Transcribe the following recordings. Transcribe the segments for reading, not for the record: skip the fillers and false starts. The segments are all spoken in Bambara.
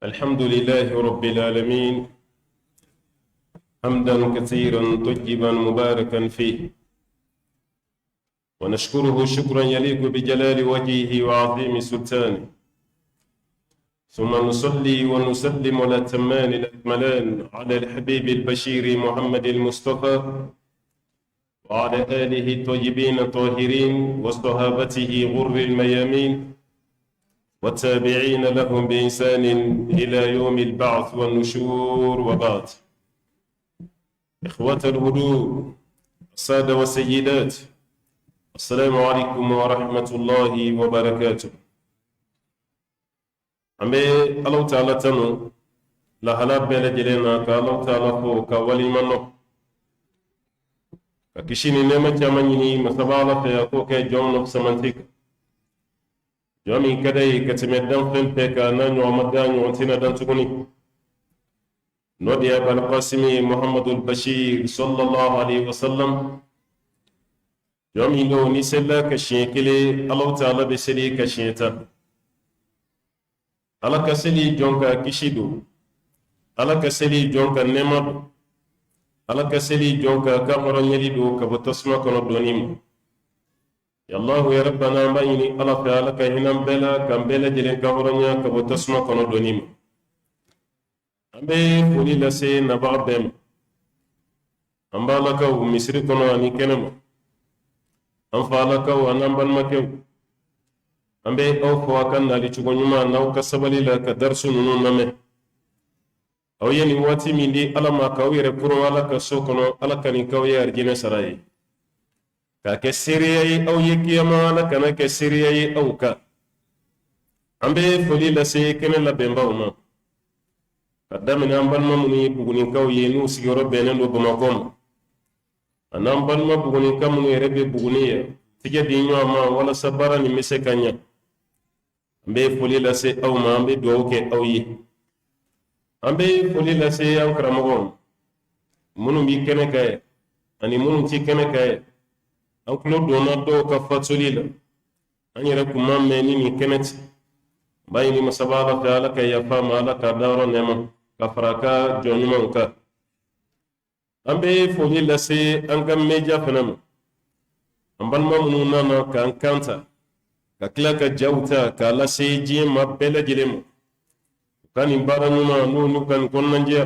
الحمد لله رب العالمين حمدا كثيرا طيبا مباركا فيه، ونشكره شكرا يليق بجلال وجهه وعظيم سلطانه، ثم نصلي ونسلم الأتمان الأكملان على الحبيب البشير محمد المصطفى وعلى آله الطيبين الطاهرين وصحابته غر الميامين والتابعين لهم بإحسان إلى يوم البعث والنشور. وبعد، إخوة الهدوء السادة والسيدات، السلام عليكم ورحمة الله وبركاته. أمي الله تعالى تنو لهلا بلا جلنا كالله تعالى فو كولي منو ككشيني نعمة جامعني مسبالة في أكوك جون سمنتك جامي كداي كتمدن فلبك نانيو ومدانيو وانتنا دانتكوني نودي أبا القاسم محمد البشير صلى الله عليه وسلم جامي لو نسلا كشيكلي الله تعالى بسري كشيتا ala ka seli jonka kishido, ala ka seli jonka nemado, ala ka seli jonka kamara nyelido ka botasma kono donima. Ya Allah ya rabbana bayni ala fa ala ka hinam bela kam bela jelen kamara nya ka botasma kono donima. Ambe fuli la se na babem amba la ka misri kono ani kenema am fa la ka anambal makew ambe aw fo kan nali cugo nyuma naw ka sabali la ka darsu nunu name aw yeni wati mindi ala ma ka yere puro ala ka sokono ala kani ka yar jine sarai ka ke siriyai aw yekiyama ala kana ke siriyai aw ka ambe foli la se kene la bemba uma kadamina amban mamuni buguni ka yenu sigoro benen do bamakom anamban ma buguni ka mun yere be buguni ya tije di nyoma wala sabara ni misekanya ambe foli la se aw ma ambe do ke aw yi ambe foli la se an karamogon munu bi kene kay ani munu ci kene kay an kulo do na do ka fatuli la an yere kuma me ni kenet bayni masabala ta ala kay ya fama ala ka dawro nema ka faraka jonuma ka ambe foli la se an gam meja fanama ambal mamunu nana kan kanta ka kila ka jawta ka lase jima bela jilema kan imbara numa no kan konnanje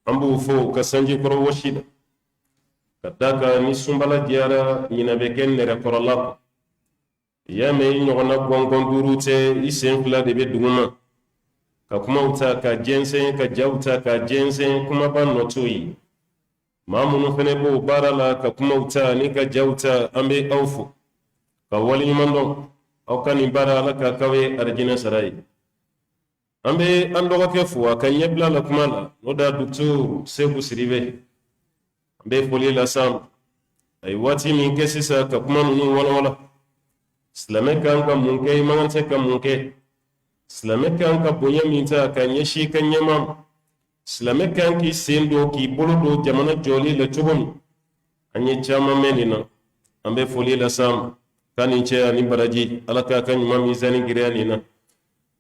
ambu fo ka sanji koro washida kadaka ni sumbala diara nyina be kenne korala ya me nyogona gongon durute isen fla de be duguma ka kuma uta ka jensen ka jawta ka jensen kuma ban notoyi mamunu fene bo barala ka kuma uta ni ka jawta ambe awfu ka wali mando aw kan bara la ka kawe arjina sarai ambe ando ke fuwa kan yebla la kuma la no da docteur sebu siribe ambe foli la sam ay wati min kesisa ka kuma nunu wala islame kan ka munke mangante ka munke islame kan ka bonya minta kan yeshi kan yamam islame kan ki sendo ki bolodo jamana joli la chubum anye chama menina ambe foli la sam kani ce ani baraji alaka kan ma mizani girani na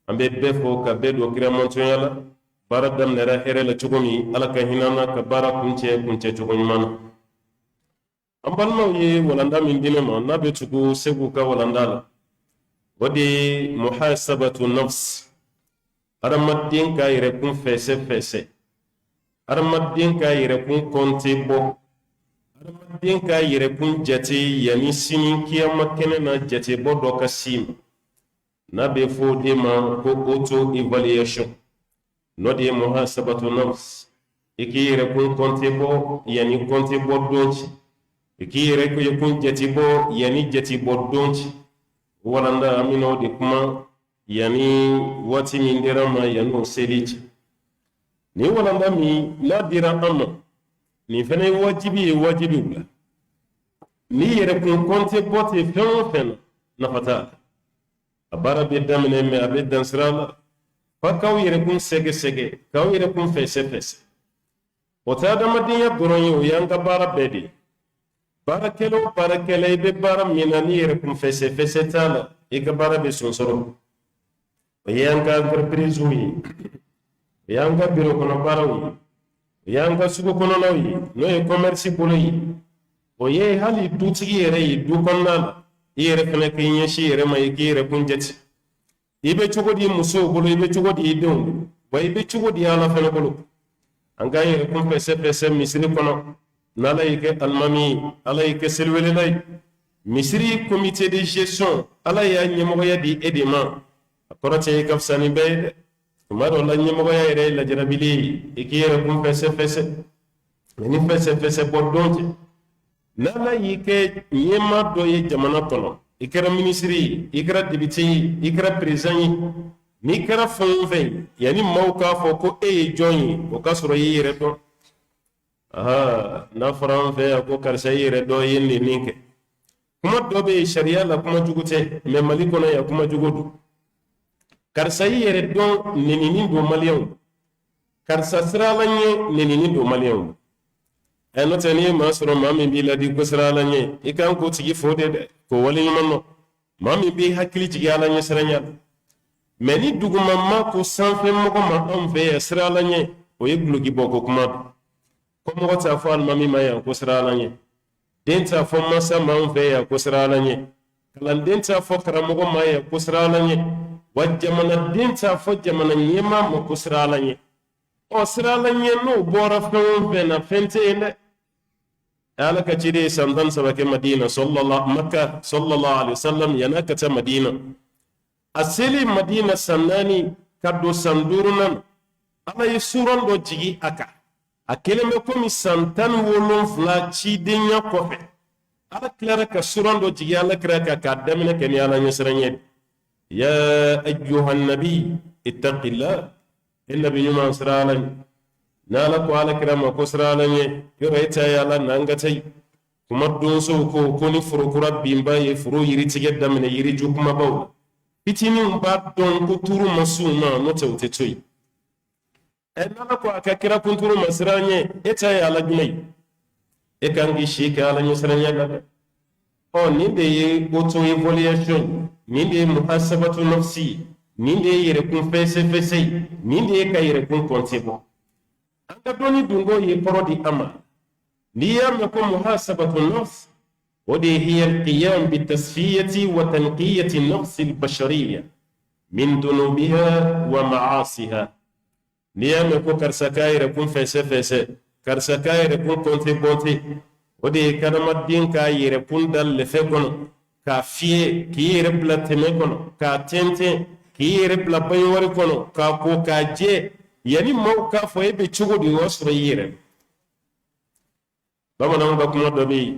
ambe befo ka bedo kiramonto yala baradam nera here la chugumi alaka hinana ka bara kunce chugumi man ambal mawye walanda min dinema na be chugu segu ka walandala wadi muhasabatu nafs aramadin ka yire kun fese aramadin ka yire kun konte bo den ka yere kun jate yani sinin kiyama kene na jate bodo ka sim na be fo de ma ko auto evaluation no de muhasabatu nafs iki yere kun konte bo yani konte bo donchi iki yere ko kun jate bo yani jate bo donchi walanda amino de kuma yani wati min derama yanu selici ni walanda mi la dira amma ni fene wajibi wula ni yere kun konte bote fen na fata abara be damne me abe dansrala fa kaw yere kun sege kaw yere kun fese wata da madinya goron yo yanga bara bedi barakela ibe bara mina ni yere kum fese tala ika bara be sonsoro yanga entreprise wi yanga biro kono bara wi yanga sugo kono lawi no e commerce bolo yi o ye hali dutigi yere yi du konna yere kana kinya shi yere mai yere kunjeti ibe chugodi muso bolo ibe chugodi idon wa ibe chugodi ala fana bolo anga yere kum fese misiri kono nala yake almami ala yake selwele lay misiri comité de gestion ala ya nyemoya di edema akorote kafsani bayde maro la nyemoya yere la jarabili ikiyere kum fese ni fese bordonje nala yake nyema do ye jamana kono ikara ministry ikara dibiti ikara president ni kara fonve yani mawka foko e joyi o kasoro yere to aha na faran fe ko karsa yere do yindi ninke kuma do be sharia la kuma jugute me maliko na ya kuma jugodu karsa yere do nenini do maliyon karsa siralanye nenini do maliyon eno tani masoro mami bi la di ko siralanye ikan ko tigi fode de ko wali manno mami bi hakili tigi alanye siranya meni duguma ma ko sanfe mo ko ma on fe siralanye o yeglugi boko kuma comme wata fo almami ma ya ko siralanye denta fo masa ma on fe ya ko siralanye kalan denta fo karamogo ma ya ko siralanye wajamana denta fo jamana nyema mo ko siralanye o siralanye no bora fon fe na fente ene ala ka cide sandan sabake madina makka sallallahu alaihi wasallam yana kata madina asili madina sannani kaddo sandurunan ala yi suran do jigi aka a keleme komi santan wolon fla ci dinya kofe ala klara ka suran do jigi ala kra ka damina ken ala nyasranye ya ayyuhan nabi ittaqillah inna bi yuma siralan nala ko ala kra ma ko siralanye yoro ita ya la nangatai kuma don so ko ni furu kura bimba ye furu yiri tige damina yiri jukuma baw pitini ba don ko turu masuma no tewte toy nala ko aka kira kunturu masiranye ita ya la gunai e kangi shika ala nyusranya ga o ni de ye auto evaluation ni de muhasabatu nafsi ni de yere kun fese ni de ka yere kun kontebo anga doni dungo ye porodi ama niyam ko muhasabatu nafs ودي هي القيام بتصفية وتنقية النفس البشرية من ذنوبها ومعاصيها نيام كو كرسكاير كون فسفس كرسكاير كون كونتي بونتي ودي كرم الدين كاير كون دل لفكون كافيه كير بلا تمكون كاتنتي كير بلا بيور كون كاكو كاجي يعني موكا فوي بيچوغو دي وسرير بابا نمبا كوما دوبي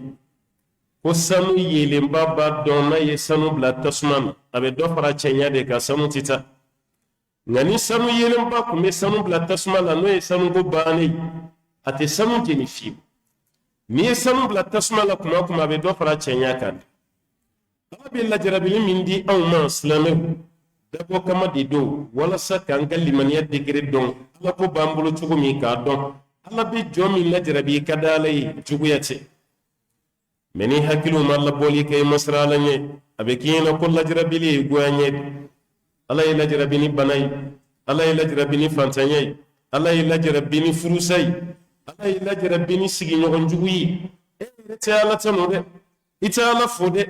ko sanu yelen baba donna ye sanu bla tasman abe do fara chenya de ka sanu tita ngani sanu yelen ba ko me sanu bla tasman la no ye sanu go bani ate sanu jeni fi ni sanu bla tasman la kuma abe do fara chenya kan abe la jarabi min di aw ma islamu da ko kama di do wala sa kan galimaniya digre don ala ko bambulo chugo mi ka don ala be jomi la jarabi kadalay juguyate meni hakilu malla boli kay masralanye abe kina kulla jarabili guanye ala ila jarabini banay ala ila jarabini fantanye ala ila jarabini furusay ala ila jarabini sigi nyogon juguyi e te ala tanode ita ala fode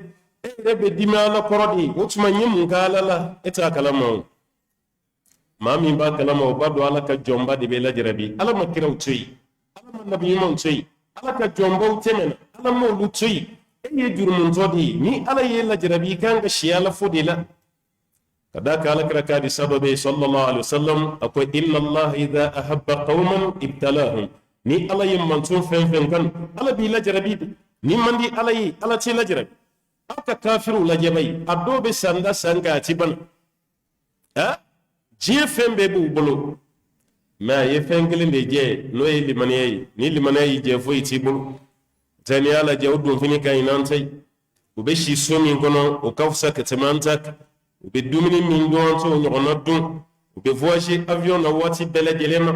e rebe dimala korodi wutuma nyim ngala la eta kalama mami ba kalama bado ala ka jomba de be la jarabi ala makira utuyi ala man nabi mo utuyi ala ka jomba utemena ala mo lutuyi e jurmun zodi ni ala ye la jarabi kanga shiyala fodila kadaka ala kraka di sababe sallallahu alaihi wasallam ako inna allah idha ahabba qauman ibtalahum ni ala yimman tun fen kan ala bi la jarabi ni mandi ala yi ala ce la jarabi aka kafiru la jabai adobe sanda sanga tiban ha je fembe bu bolo ma ye fengele de je no ye limaniyai ni limaniyai je fo itibulu tani ala jawdum fini kay nantay ube shi somi kono o kafsa katamantak ube dumini min don to nyono dum ube voyager avion na wati bela jelema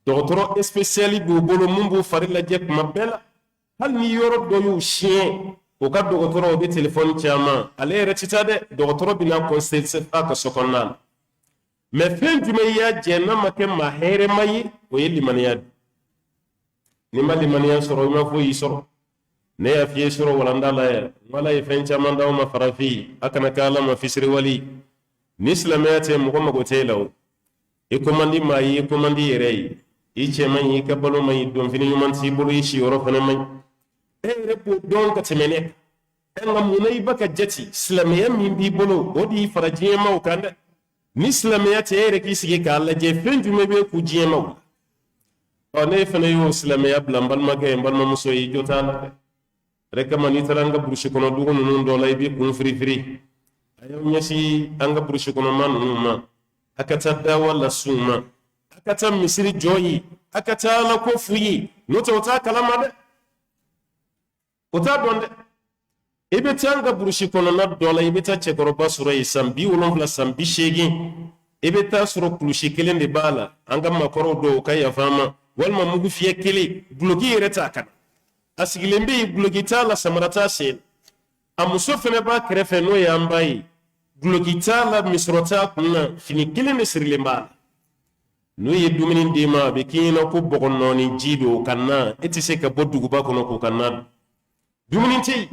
docteur spéciali bu bolo mumbu farila jek mabela hal ni yoro do yu shie o ka dogotoro be telephone chama ale retita de dogotoro bina consult aka sokonnal me fen jume ya jenna make ma here mayi o yeli maniya ni mali maniya soro ma fo yi soro ne ya fiye soro wala ndala ya wala e fen chama ndaw ma farafi akana kala ma fisri wali ni islamiyate mo ko mago telaw e komandi mayi e komandi yere i chema yi ka balo mayi don fini yuman si bulu yi shi yoro fana mayi repo don ka temene nga munay baka jati islamiya min bi bolo odi farajiye maw kanda ni islamiya te ki sigi ka alla je fenju mebe ku jiye maw one fana yo islamiya blambal magay mbal ma muso yi jotala reka mani taranga burshi kono dugo nun do lay bi kun fri fri ayo nyasi anga burshi kono man ma akata da wala suma akata misiri joyi akata la ko fuyi no to ta kalama de ota donde ibe tanga burushi kono na dola ibe ta chekoro basuro isambi ulonfla sambi shegi ibe ta suro kulushi kelen de bala anga makoro do kaya fama walma mugu fiye kele blogi reta kan asigilembe blogi ta la samarata sen amuso fene ba krefe no yambai blogi ta la misrota kunna fini kelen de sirlemba no ye duminin dima be kina ko bogonno ni jido kanna etise ka bodugu ba kono ko kanna dumininti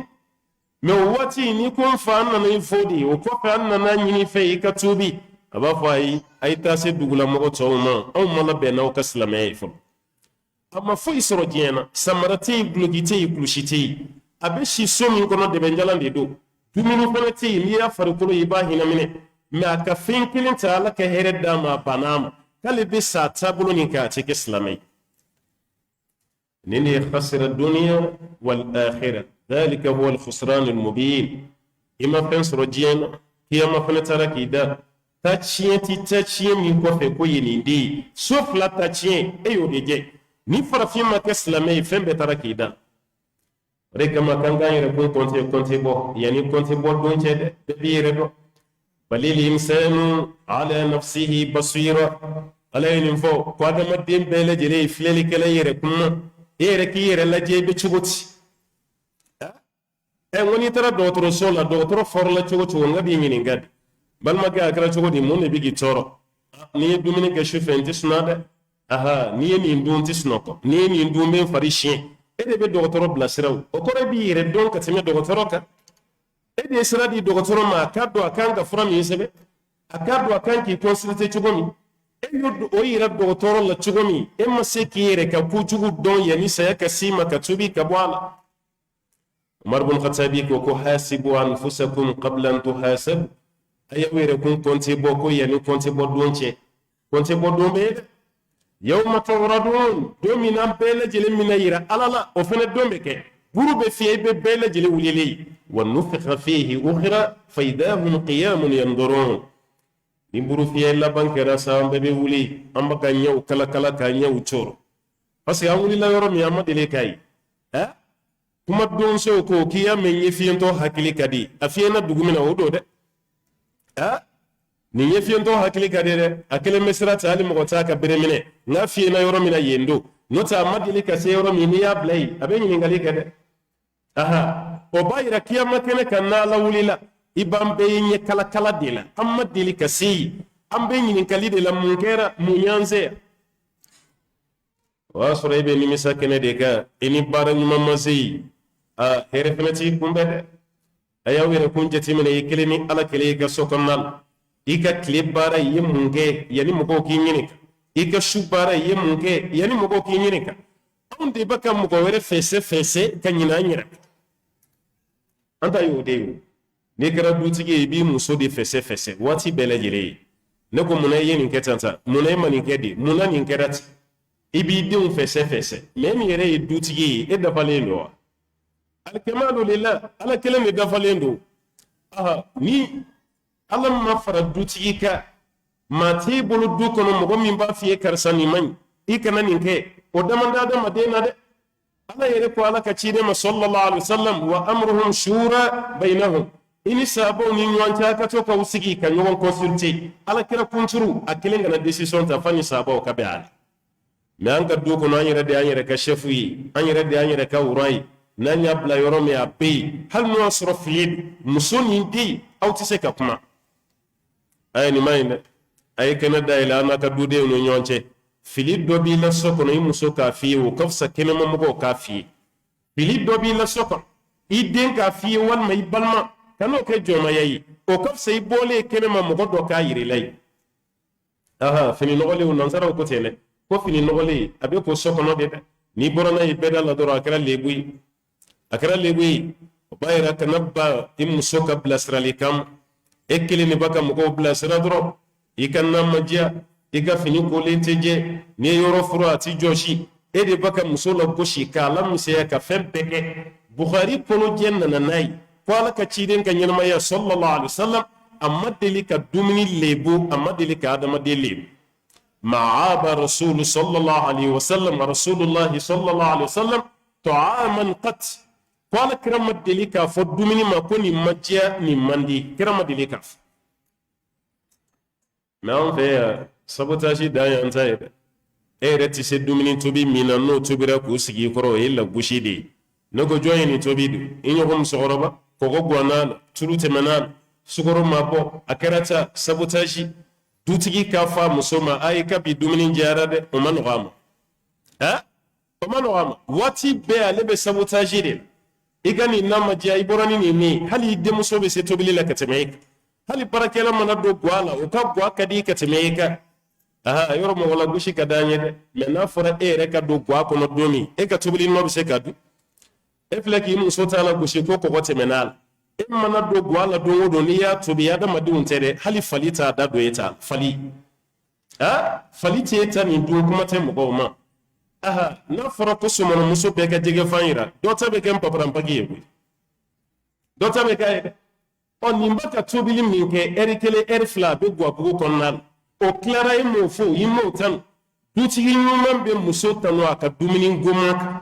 me wati ni ko fa na ni fodi o ko fa na na nyini fe ka tubi aba fa ay ta se dugula mo to ma aw mala be na o ka islamay fo amma fo isoro jena samarati glogite glushiti abe shi somi ko no de benjalande do dumini fonati ni ya farukolo iba hina mine me aka finkilin ta ala ka here dama banama kale be sa tabulo ni ka te islamay nini khasira dunya wal akhirah ذلك هو الخسران المبين إما فنس رجينا هي ما فنترك إذا تاتشين من كوفي كويني دي سوف لا تاتشين أيو ديجي نفر فيما كسلامي فين بترك إذا ريكا ما كان غاني ركون كونتي بو يعني كونتي بو دون جد بيردو بل الإنسان على نفسه بصيرة على ينفو قادم الدين بلا جري فلالي كلا يركون يركي يرلا جي بتشوتي ngoni tara dotoro sola dotoro forla chogo ngabi ngini ngad balma ga akra chogo di mun bigi toro ni dumini ga shufenti sunada aha ni ni ndunti snoko ni ndumbe farishin ede be dotoro blasiraw o kore bi yere don ka teme dotoro ka ede sira di dotoro ma kaddo akanga from yesebe akaddo akanki consulté chogo mi e yoddo o yira dotoro la chogo mi e ma sekire ka ku chogo don yani saya ka sima ka tubi ka bwala عمر بن الخطاب يقول حاسبوا أنفسكم قبل أن تحاسبوا أي ويركم كنت بوكو يعني كنت بودونشي كنت بودون بيد يوم تغردون دومنا بيلا جل من يرى ألا لا وفن الدوم بك غروب فيه بيلا جل وليلي ونفخ فيه أخرى فإذا هم قيام ينظرون نبرو فيه لا بنكرا سام ببي ولي أما كان يو كلا كلا كان يو تشور بس يا ولي لا يرى ميامد إليكاي ها kuma don so ko kiya men yefiento hakili kadi afiena dugumina odo de ni yefiento hakili kadi de akele mesra tali mo ta ka beremine na fiena yoro mina yendo nota madili ka se yoro mini ya blay abenyi ngali kade aha o bayra kiya makene kanna lawlila ibambe nye kala kala dela amma dili ka si ambe nyi ngali de la munkera munyanze wa suraybe ni misakene de ka eni bara nyuma masi here fenati kumbe de ayawere kunjeti mene yikeleni ala kele ga sokonnal ika klibara yemunge yani mugo kinyinika ika shubara yemunge yani mugo kinyinika onde baka mugo were fese kanyina nyira anta yode ne kara dutige bi muso de fese wati bele jire ne ko munay yeni ketanta munay mani kedi munani kerati ibi dum fese memi yere dutige e da falelo alkamalu lillah ala keleme dafalendo aha ni ala ma fara duti ka ma te bolu du kono mo min ba fiye karsani man ikana ninke o damanda da madina de ala yere ko ala ka cide ma sallallahu alaihi wasallam wa amruhum shura bainahum ini sabo ni nyanta ka to ka usigi ka nyon consulter ala kira kunturu akilenga na decision ta fani sabo ka be ala me an ka du kono anyere de anyere ka chefu yi anyere de anyere ka urai n'an y'a bila yɔrɔ min a bɛ yen hali n'o y'a sɔrɔ fili muso nin den aw tɛ se ka kuma a ye nin ma ɲi dɛ a ye kɛnɛ dayɛlɛ an n'a ka dudenw ni ɲɔgɔn cɛ fili dɔ b'i la so kɔnɔ i muso k'a f'i ye o ka fisa kɛnɛmamɔgɔw k'a f'i ye fili dɔ b'i la so kɔnɔ i den k'a f'i ye walima i balima kan'o kɛ jɔnmaya ye o ka fisa i bɔlen kɛnɛma mɔgɔ dɔ k'a yir'i la ye fini nɔgɔlenw nansaraw ko ten dɛ ko fini nɔgɔlen a bɛ ko so kɔnɔ de dɛ n'i bɔra n'a ye bɛɛda la dɔrɔn a kɛra lebu ye o b'a yira kana ba i muso ka bilasiralikan e kelen de b'a ka mɔgɔw bilasira dɔrɔn i ka na ma diya i ka fini kolen tɛ jɛ n'i ye yɔrɔ furu a ti jɔsi e de b'a ka muso la gosi k'a la misɛnya ka fɛn bɛɛ kɛ Bukhari kɔnɔjɛ nana n'a ye ko ala ka ciden ka ɲɛnamaya sallallahu alaihi wasallam a ma deli ka dumuni lebu a ma deli ka adamaden lebu ma'aba rasulu sallallahu alaihi wasallam rasulullahi sallallahu alaihi wasallam ta'aman qat ko ala kira ma deli k'a fɔ dumuni ma ko nin ma diya nin man di kira ma deli k'a fɔ mɛ anw fɛ yan sabotage dan y'an ta ye dɛ e yɛrɛ tɛ se dumuni tobi min na n'o tobira k'u sigi i kɔrɔ o ye lagosi de ye ne ko jɔn ye nin tobi dun i ɲɔgɔn musokɔrɔba kɔgɔ guwanna la tulu tɛmɛna la sukaro ma bɔ a kɛra ta sabotage dutigi k'a fɔ a muso ma a ye ka bi dumuni diyara dɛ o ma nɔgɔ a ma o ma nɔgɔ a ma waati bɛɛ ale bɛ sabotage de la i ka nin n'a ma diya i bɔra ni nin min hali i denmuso bɛ se tobili la ka tɛmɛ e kan hali baarakɛla mana don guwa la o ka guwa ka di ka tɛmɛ e kan yɔrɔ mɔgɔ la gosi ka d'an ye dɛ mɛ n'a fɔra e yɛrɛ ka don guwa kɔnɔ don min e ka tobili nɔ bɛ se ka dun e filɛ k'i muso t'a la gosi ko kɔgɔ tɛmɛn'a la e mana don guwa la don o don n'i y'a tobi adamadenw tɛ dɛ hali fali t'a da don e ta fali fali t'e ta nin dun kuma tɛ mɔgɔw ma n'a fɔra ko sɔmɔnɔmuso bɛɛ ka jɛgɛ fan yira dɔ ta bɛ kɛ n paparanpaki ye koyi dɔ ta bɛ k'a ye dɛ nin bɛ ka tobili min kɛ ɛri kelen ɛri fila a bɛ guwabugu kɔnɔna la o tilara e m'o fɔ i m'o tanu dutigi ɲuman bɛ muso tanu a ka dumuni goman kan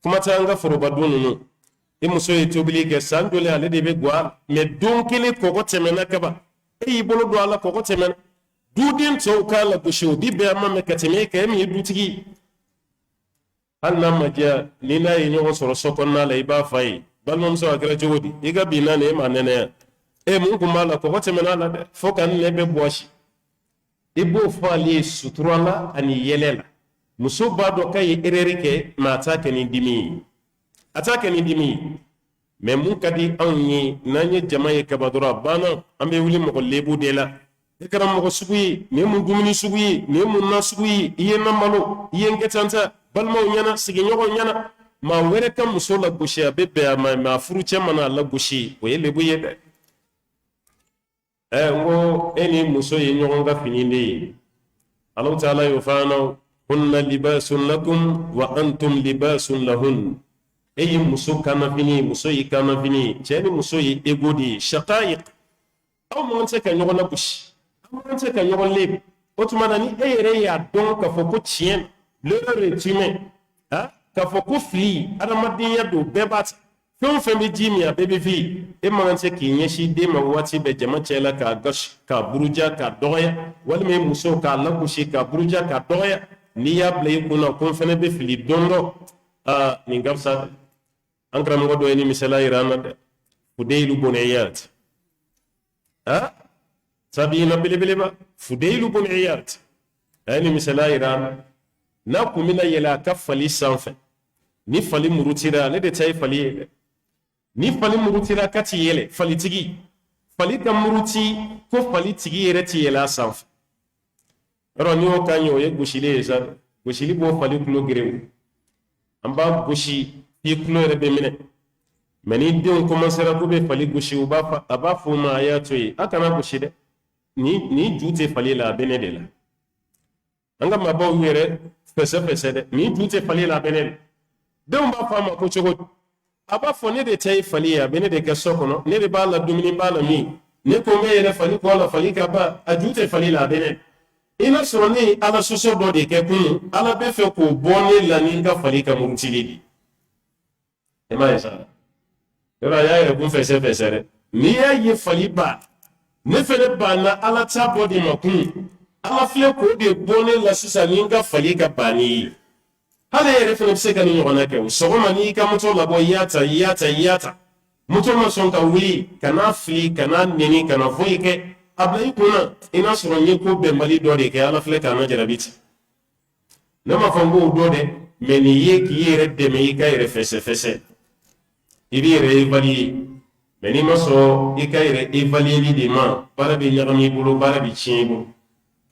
kuma tɛ an ka forobadon ninnu i muso ye tobili kɛ san joli ale de bɛ guwa la mɛ don kelen kɔgɔ tɛmɛna kaban e y'i bolo don a la kɔgɔ tɛmɛna duden tɔw k'a la gosi o di bɛɛ a ma mɛ ka tɛmɛ e kan e min ye dutigi ye hali n'a ma diya ni n'a ye ɲɔgɔn sɔrɔ so kɔnɔna la i b'a f'a ye balimamuso a kɛra cogo di i ka bin na nin e ma nɛnɛya mun kun b'a la kɔgɔ tɛmɛna la dɛ fo ka ne bɛ bɔsi i b'o fɔ ale ye sutura la ani yɛlɛ la muso b'a dɔn k'a ye erreur kɛ mɛ a t'a kɛ ni dimi ye a t'a kɛ ni dimi ye mɛ mun ka di anw ye n'an ye jama ye kaba dɔrɔn a banna an bɛ wuli mɔgɔ lebu de la e kɛra mɔgɔ sugu ye nin ye mun dumuni sugu ye nin ye mun na sugu ye i ye na malo i ye n kɛ tan ta balimaw ɲɛna sigiɲɔgɔn ɲɛna maa wɛrɛ ka muso la gosi a bɛ bɛn a ma mɛ a furucɛ mana a la gosi o ye lebu ye dɛ n ko e ni muso ye ɲɔgɔn ka fini de ye Allahu taala y'o fɔ an na hunna libasun lakum wa antum libasun lahun e ye muso kanafini muso y'i kanafini cɛ ni muso ye ego de ye shaqaiq aw man se ka ɲɔgɔn la gosi aw man se ka ɲɔgɔn lebu o tuma na ni e yɛrɛ y'a dɔn k'a fɔ ko tiɲɛ l'heure est humaine k'a fɔ ko fili adamadenya don bɛɛ b'a ta fɛn o fɛn bɛ ji min a bɛɛ bɛ fili e man se k'i ɲɛsin den ma waati bɛɛ jama cɛla k'a gosi k'a buruja k'a dɔgɔya walima muso k'a lagosi k'a buruja k'a dɔgɔya n'i y'a bila i kunna ko n fana bɛ fili don dɔ nin ka fisa an karamɔgɔ dɔ ye ni misaliya yira an na dɛ fudeilu buniyat tabiina belebeleba fudeilu buniyat a ye ni misaliya yira an na n'a kun bɛna yɛlɛ a ka fali sanfɛ ni fali murutira ale de ta ye fali ye dɛ ni fali murutira ka ti yɛlɛ falitigi fali ka muruti ko falitigi yɛrɛ ti yɛlɛ a sanfɛ yɔrɔ ni y'o kan ye o ye gosili ye sa gosili b'o fali kulo gerew an b'a gosi i kulo yɛrɛ bɛ minɛ mɛ ni denw commencera k'u bɛ fali gosi a b'a fɔ o ma a y'a to yen a kana gosi dɛ ni ju tɛ fali la a bɛ ne de la an ka maabaw yɛrɛ fɛsɛ dɛ ni ju tɛ fali la a bɛ ne la denw b'a fɔ a ma ko cogo di a b'a fɔ ne de ta ye fali ye a bɛ ne de kɛ so kɔnɔ ne de b'a la dumuni b'a la min ne ko n bɛ yɛrɛ fali kɔ la fali ka ban a ju tɛ fali la a bɛ ne i n'a sɔrɔ ne ye ala sɔsɔ dɔ de kɛ kunun ala bɛ fɛ k'o bɔ ne la ni n ka fali ka murutili de e m'a ye sa yɔrɔ a y'a yɛrɛ kun fɛsɛ dɛ n'i y'a ye fali ba ne fɛnɛ banna ala ta bɔ de ma kunun ala filɛ k'o de bɔ ne la sisan ni n ka fali ka banni ye hale yere fene se kan yo na ke so ma ni ka moto la bo yata moto ma son ka wuli kana fili kana neni kana foike ablay kuna ina so ni ko be mali do de ke ala fle kana jarabiti nama fango do de meni ye ki yere de me ka yere fese ibi yere bali meni maso ikaire evaluer di ma para be nyagami bulu para bi chibu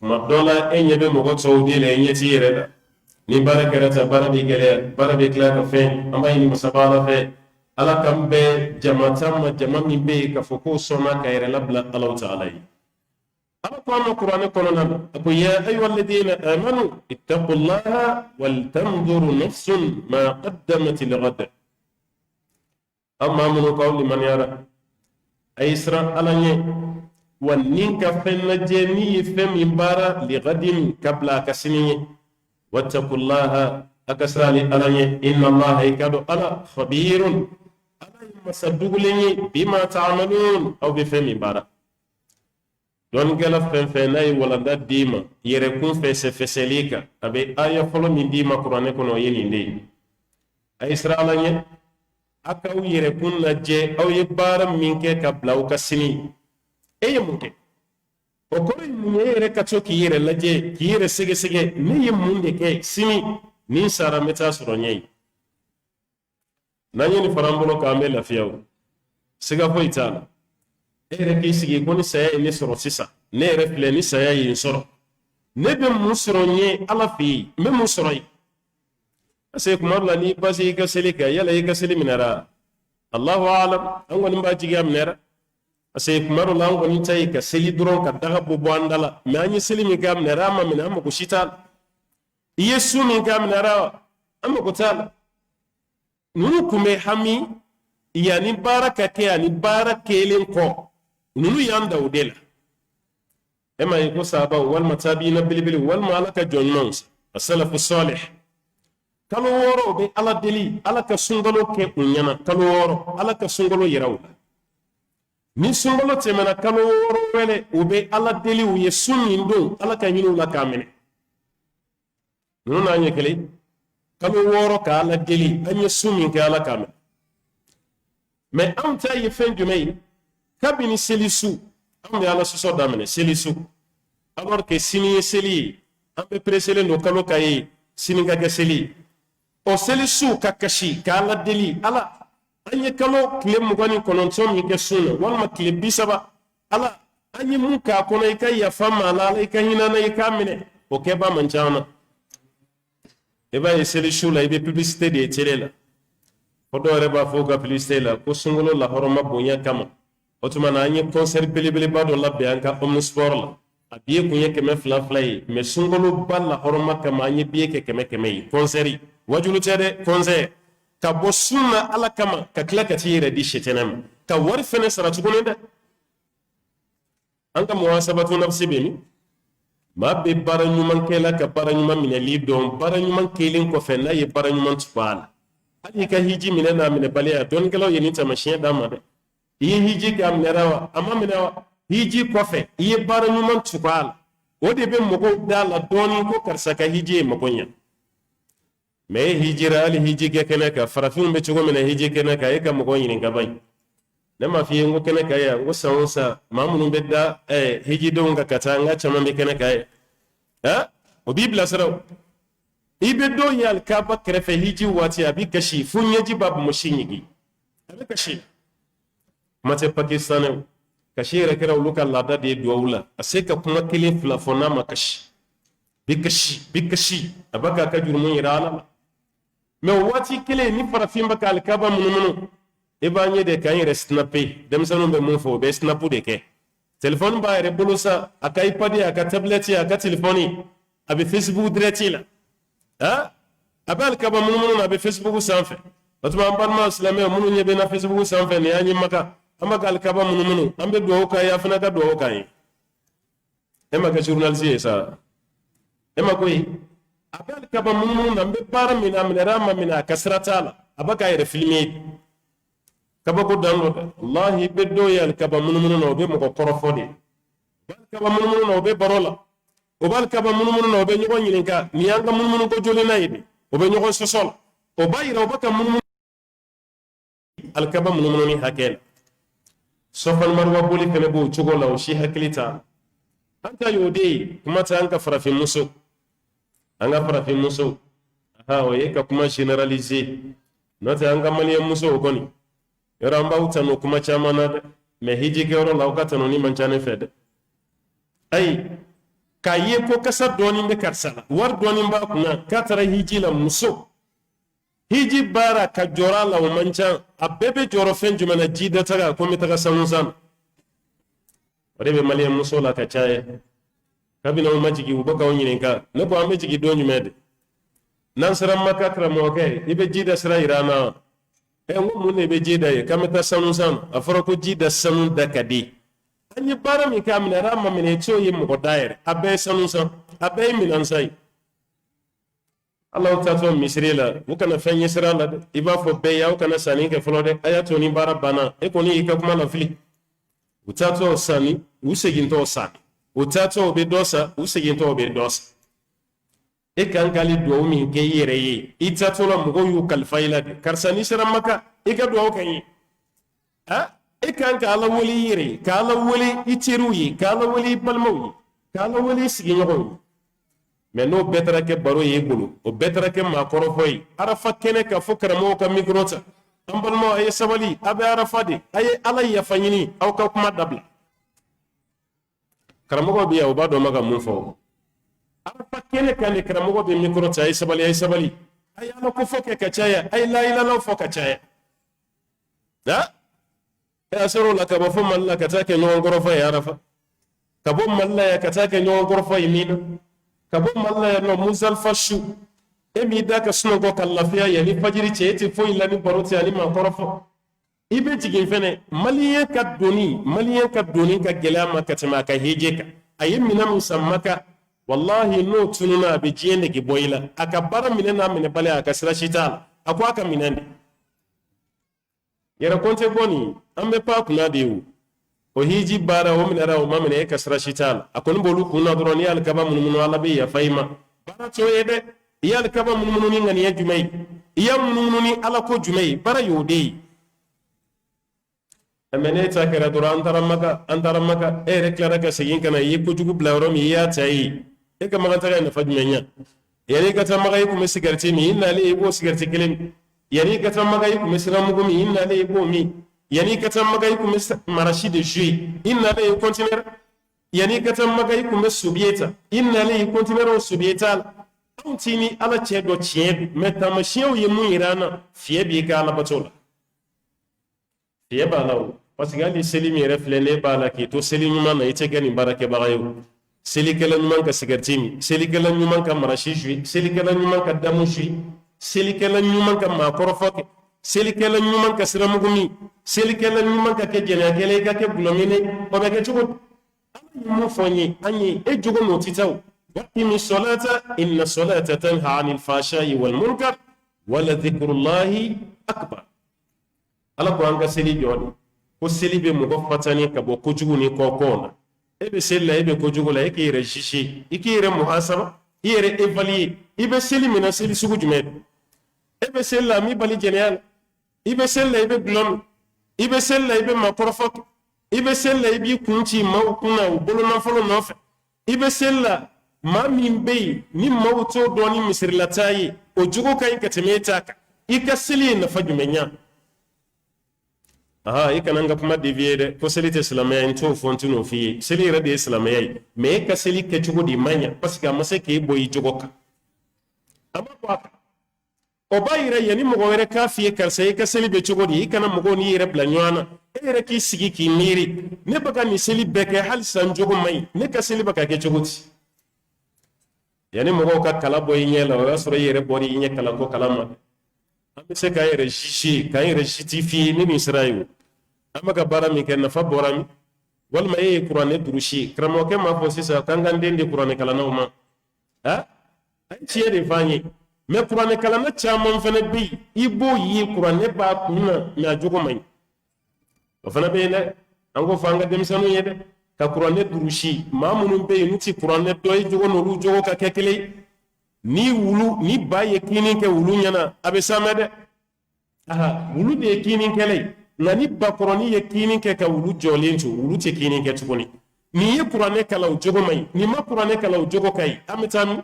ma dola enye be mo goto de le enye ti yere da ni bara karata bara bi gele bara be kla ka fe amba ni masabala fe ala kambe jamata ma jamami be ka foko sona ka yere labla allah ta'ala ala ko ma qur'an ko non ko ya ayyuhal ladina amanu ittaqullaha wal tanzur nafsun ma qaddamat lighad amma mun qawli man yara aysra alanye wan ninka fenna jeni fem imbara li gadin qabla kasini wattaqullaha akasali alanye inna allaha yakadu ala khabirun ala masadugulini bima ta'malun aw bi fem imbara don gala fen fenay wala da dima yere kun fese feselika abe aya folo min dima qur'ane kono yeni ndey aysra alanye akaw yere kun na je aw ye baara min ke ka blaw ka sini e ye mun ke o ko ni yere ka to ki yere laje ki yere sege ni ye mun de ke sini ni sara meta soro nyei nanye ni farambolo ka me lafiyaw siga fo itala ere ke sigi ko ni saya ni soro sisa ne ere fle ni saya yin soro ne be mun soro nye ala fi me mun soro yi ase kuma la ni basi ka selika yala yi ka seliminara Allahu a'lam an wani ba jiga minara ase kuma la an wani tayi ka seli dron ka daga bobo andala me anyi selimi ga minara ma mina ma ko shital yesu min ga minara amma ko tal nunu kume hami yani baraka ke ani baraka len ko nunu yanda udela ema yiko saba wal matabina bilbil wal malaka jonmans as-salaf as-salih kalo woro be ala deli ala ka sungalo ke kunyana kalo woro ala ka sungalo yiraw ni sungalo temena kalo woro wele ube ala deli u yesumin do ala ka nyinu la kamene nuna nyekele kalo woro ka ala deli anye sumin ka ala kamene me amta ye fen jumay kabini selisu ambe ala so damene selisu alors que sini seli ambe presele no kalo kay sini ga seli o selisu kakashi kala deli ala anye kalo kile mugani kononton mi ke sunna walma kile bisaba ala anye muka kono ikay ya fama ala ikay hinana ikamine o keba manjana eba e selisu la ibe publicité de télé la fodo reba foga publicité la ko sungolo la horoma bonya kama otuma na anye concert belebele bado la be anka omnisport la abiye kunye keme fly me sungolo balla horoma kama anye biye ke keme concert wajulu tede concert ka bo sunna ala kama ka klaka tire di shetenam ka war fene saratu gonenda anka muhasabatu nafsi bemi ma be baranyuman kela ka baranyuman min lidon baranyuman kelin ko fenna ye baranyuman tupala ali ka hiji minena min baliya don gelo yeni tamashin dama de yi hiji ka minerawa amma minawa hiji kofe yi baranyuman tupala wode be mogo dala doni ko karsa ka hiji makonya me hijira ali hiji ke kene ka farafin be chugo mena hiji kene ka e ka mogo yin ka bay nema fi ngo kene ka ya ngo sansa mamun be da hiji do nga katanga chama be kene ka ha o bibla saraw ibe do yal ka ba krefe hiji wati abi kashi funyeji bab mushinyigi abi kashi mate pakistan kashi ra kira luka lada de dowla aseka kuma kile plafona makashi bikashi abaka ka jurmun irala me wati kile ni farafin baka alkaba mununu ibanye de kan yere snappe dem sanu be mun fo be snapu de ke telephone ba yere bulusa aka ipadi aka tablet aka telefoni abi facebook diretila ha abal kaba mununu abi facebook sanfe batuma amban islame mununu nyebe na facebook sanfe ne anyi maka amaka alkaba mununu ambe do ka ya fana ka do ka yi ema ka journaliste sa ema koy abal kaba mununu nambe para mina minara mina kasratala abaka yere filmi kaba ko download wallahi be do yal kaba mununu no be mo ko korofodi bal kaba mununu no be barola o bal kaba mununu no be nyogo nyininka ni anga mununu ko joli naybe o be ɲɔgɔn sɔsɔ la o b'a yira o bɛ ka munumunu alikaba munumununi hakɛ la sɔfan marwa boli fɛnɛ b'o cogo la o si hakili ta an ta y'o de ye kuma tɛ an ka farafin muso o ye ka kuma generaliser n'o tɛ an ka maliyɛn musow kɔni yɔrɔ an b'aw tanu kuma caman na dɛ mais hiji kɛyɔrɔ la aw ka tanuni man ca ne fɛ dɛ ayi k'a ye ko kasa dɔɔnin bɛ karisa la wari dɔɔnin b'a kunna k'a taara hiji la muso hiji baara ka jɔrɔ a la o man ca a bɛɛ bɛ jɔrɔ fɛn jumɛn na ji da taga ko n bɛ taga sanu san o de bɛ maliyɛn muso la ka caya kabini aw ma jigin u bɛ k'aw ɲininka ne ko an bɛ jigin don jumɛn de n'an sera maka karamɔgɔkɛ i bɛ ji da sira yira an na n ko mun de bɛ ji da ye k'an bɛ taa sanu san a fɔra ko ji da sanu da ka di an ye baara min k'a minɛ a ma minɛ c'o ye mɔgɔ da yɛrɛ a bɛɛ ye sanu san a bɛɛ ye minɛn san ye alaw taatɔ misiri la u kana fɛn ɲɛ sira la dɛ i b'a fɔ bɛɛ ye aw kana sanni kɛ fɔlɔ dɛ a y'a to ni baara banna e kɔni y'i ka kuma la fili u taatɔ sanni u segintɔ sanni u taatɔ u bɛ dɔ san u segintɔ u bɛ dɔ san e kan k'ale duwawu min kɛ i yɛrɛ ye i taatɔ la mɔgɔw y'u kalifa i la de karisa n'i sera maka i ka duwawu kɛ n ye e kan ka ala wele i yɛrɛ ye ka ala wele i teriw ye ka ala wele i balimaw ye ka ala wele i sigiɲɔgɔnw ye mais n'o bɛɛ taara kɛ baro ye i bolo o bɛɛ taara kɛ maakɔrɔfɔ ye arafa kɛnɛ ka fɔ karamɔgɔw ka mikoro ta an balimaw a ye sabali a bɛ arafa de a ye ala yafa ɲini aw ka kuma dabila karamɔgɔ bɛ yan o b'a dɔn ma ka mun fɔ arafa kɛnɛ kan de karamɔgɔ bɛ mikoro ta a ye sabali a ye ala ko fɔ kɛ ka caya a ye layilalaw fɔ ka caya a ser'o la ka bɔ fɔ mali la ka taa kɛ ɲɔgɔn kɔrɔfɔ ye arafa ka bɔ mali la yan ka taa kɛ ɲɔgɔn kɔrɔfɔ ye mina ka bɔ mali la yan nɔ musalifa su e m'i da ka sunɔgɔ ka lafiya yanni fajiri cɛ e tɛ foyi la ni baro tɛ ani maa kɔrɔfɔ i bɛ jigin fɛnɛ maliyɛn ka doni ka gɛlɛya ma ka tɛmɛ a ka hije kan a ye minɛn min san maka wallahi n'o tununa a bɛ diɲɛ nege bɔ i la a ka baara minɛ n'a minɛ bali a ka sira si t'a la a ko a ka minɛn de yɛrɛ kɔnte bɔ nin an bɛ pan kunna de ye o hiji baara o minɛra o ma minɛ e ka sira si t'a la a kɔni b'olu kunna dɔrɔn n'i y'ale kaba munumunu ala bɛ yafa i ma baara t'o ye dɛ i y'ale kaba munumunu ni ŋaniya jumɛn ye i y'a munumunu ni ala ko jumɛn ye baara y'o de ye mɛ ne ta kɛra dɔrɔn an taara maka e yɛrɛ tilara ka segin ka na i ye kojugu bila yɔrɔ min i y'a ta ye e ka makan taga ye nafa jumɛn ɲa yanni i ka taa maka i kun bɛ sigariti min i nalen i b'o sigariti kelen min yanni i ka taa maka i kun bɛ siramugu min i nalen i b'o min yanni i ka taa maka i kun bɛ marasi de jouer i nalen i continuer yanni i ka taa maka i kun bɛ sobiye ta i nalen i continuer o sobiye ta la anw ti ni ala cɛ dɔ tiɲɛ don mɛ taamasiyɛnw ye mun yira an na fiɲɛ b'i ka alabato la fiɲɛ b'a la o parce que hali seli min yɛrɛ filɛ ne b'a la k'i to seli ɲuman na i tɛ kɛ nin baarakɛbaga ye o selikɛla ɲuman ka sigariti min selikɛla ɲuman ka marasi jouer selikɛla ɲuman ka damu jouer selikɛla ɲuman ka maakɔrɔfɔ kɛ selikɛla ɲuman ka siramugu min selikɛla ɲuman ka kɛ jɛnɛyakɛla i ka kɛ gulɔmine o bɛ kɛ cogo ala ye mun fɔ n ye an ye e jogo n'o tɛ taa o waqimi solata inna solata tanha anil fahsha'i wal munkar wala dhikrullahi akbar ala ko an ka seli jɔ de ko seli bɛ mɔgɔ fatani ka bɔ kojugu ni kɔkɔw na e bɛ seli la e bɛ kojugu la e k'i yɛrɛ juger i k'i yɛrɛ muhasaba i yɛrɛ évaluer i bɛ seli min na seli sugu jumɛn e bɛ seli la mi bali jɛnɛya la i bɛ seli la i bɛ gulɔ min i bɛ seli la i bɛ maakɔrɔfɔ i bɛ seli la i b'i kun ci maaw kunna u bolonafolo nɔfɛ i bɛ seli la maa min bɛ yen ni maaw t'o dɔn ni misirilata ye o jogo ka ɲi ka tɛmɛ e ta kan i ka seli ye nafa jumɛn ɲa i kana n ka kuma devier dɛ ko seli tɛ silamɛya n t'o fɔ n t'o f'i ye seli yɛrɛ de ye silamɛya ye mais e ka seli kɛcogo de man ɲa parce que a ma se k'e bɔ i jogo kan a ma bɔ a kan o b'a yira yanni mɔgɔ wɛrɛ k'a f'i ye karisa i ka seli bɛ cogo di i kana mɔgɔw n'i yɛrɛ bila ɲɔgɔn na e yɛrɛ k'i sigi k'i miiri ne bɛ ka nin seli bɛɛ kɛ hali san jogo man ɲi ne ka seli bɛ ka kɛ cogo di yanni mɔgɔw ka kala bɔ i ɲɛ la o y'a sɔrɔ i yɛrɛ bɔra i ɲɛ kalanko kalan ma an bɛ se k'an yɛrɛ juger k'an yɛrɛ justifier ni nin sira ye o an bɛ ka baara min kɛ nafa bɔra min walima e ye kuranɛ durusi karamɔgɔkɛ m'a fɔ sisan k'an k'an den di kuranɛ kalannaw ma a ye tiɲɛ de f'an ye mais kuranɛ kalanna caman fana bɛ yen i b'o ye kuranɛ b'a kun na mais a jogo man ɲi o fana bɛ yen dɛ an k'o fɔ an ka denmisɛnninw ye dɛ ka kuranɛ durusi maa minnu bɛ yen n'u ti kuranɛ dɔn i jogo n'olu jogo ka kɛ kelen ye ni ba ye kinin kɛ wulu ɲɛna a bɛ sa mɛ dɛ wulu de ye kinin kɛla ye nka ni bakɔrɔni ye kinin kɛ ka wulu jɔlen to wulu tɛ kinin kɛ tuguni nin ye kuranɛ kalan o jogo man ɲi nin ma kuranɛ kalan o jogo ka ɲi an bɛ taa min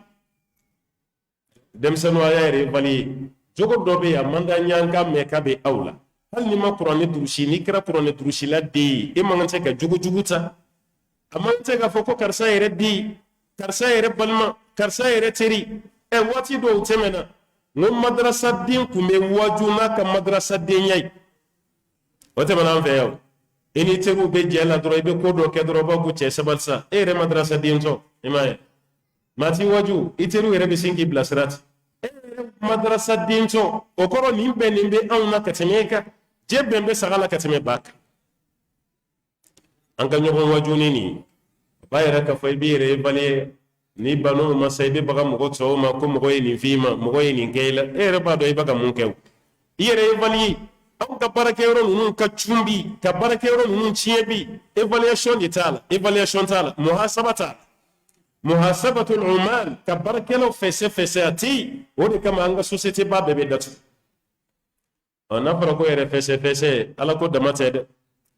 denmisɛnninw a y'a yɛrɛ bali ye jogo dɔ bɛ yen a man da ɲanka mɛn k'a bɛ aw la hali ni ma kuranɛ durusi n'i kɛra kuranɛ durusila den ye e man kan tɛ ka jogo jugu ta a man tɛ k'a fɔ ko karisa yɛrɛ den karisa yɛrɛ balima karisa yɛrɛ teri waati dɔw tɛmɛna n ko madarasa den tun bɛ waju n'a ka madarasa denya ye o tɛmɛna an fɛ yan i ni teriw bɛ jɛ la dɔrɔn i bɛ ko dɔ kɛ dɔrɔn b'a ko cɛ sabali sa e yɛrɛ madarasa den tɔ i m'a ye maa ti waju i teriw yɛrɛ bɛ sin k'i bilasira ten e yɛrɛ madarasa den tɔ o kɔrɔ nin bɛ anw na ka tɛmɛ e kan jɛ bɛn bɛ saga la ka tɛmɛ ba kan an ka ɲɔgɔn waju ni nin ba yɛrɛ ka fɔ i b'i yɛrɛ bali ni banu ma sa i bɛ baga mɔgɔ tɔw ma ko mɔgɔ ye nin f'i ma mɔgɔ ye nin kɛ i la e yɛrɛ b'a dɔn i bɛ ka mun kɛ o i yɛrɛ ye bali anw ka baarakɛyɔrɔ ninnu ka cun bi ka baarakɛyɔrɔ ninnu tiɲɛ bi évaluation de t'a la évaluation t'a la muhasaba t'a la muhasabatul umal ka baarakɛlaw fɛsɛ a tɛ yen o de kama an ka société ba bɛɛ bɛ datugu n'a fɔra ko yɛrɛ fɛsɛ ala ko dama tɛ dɛ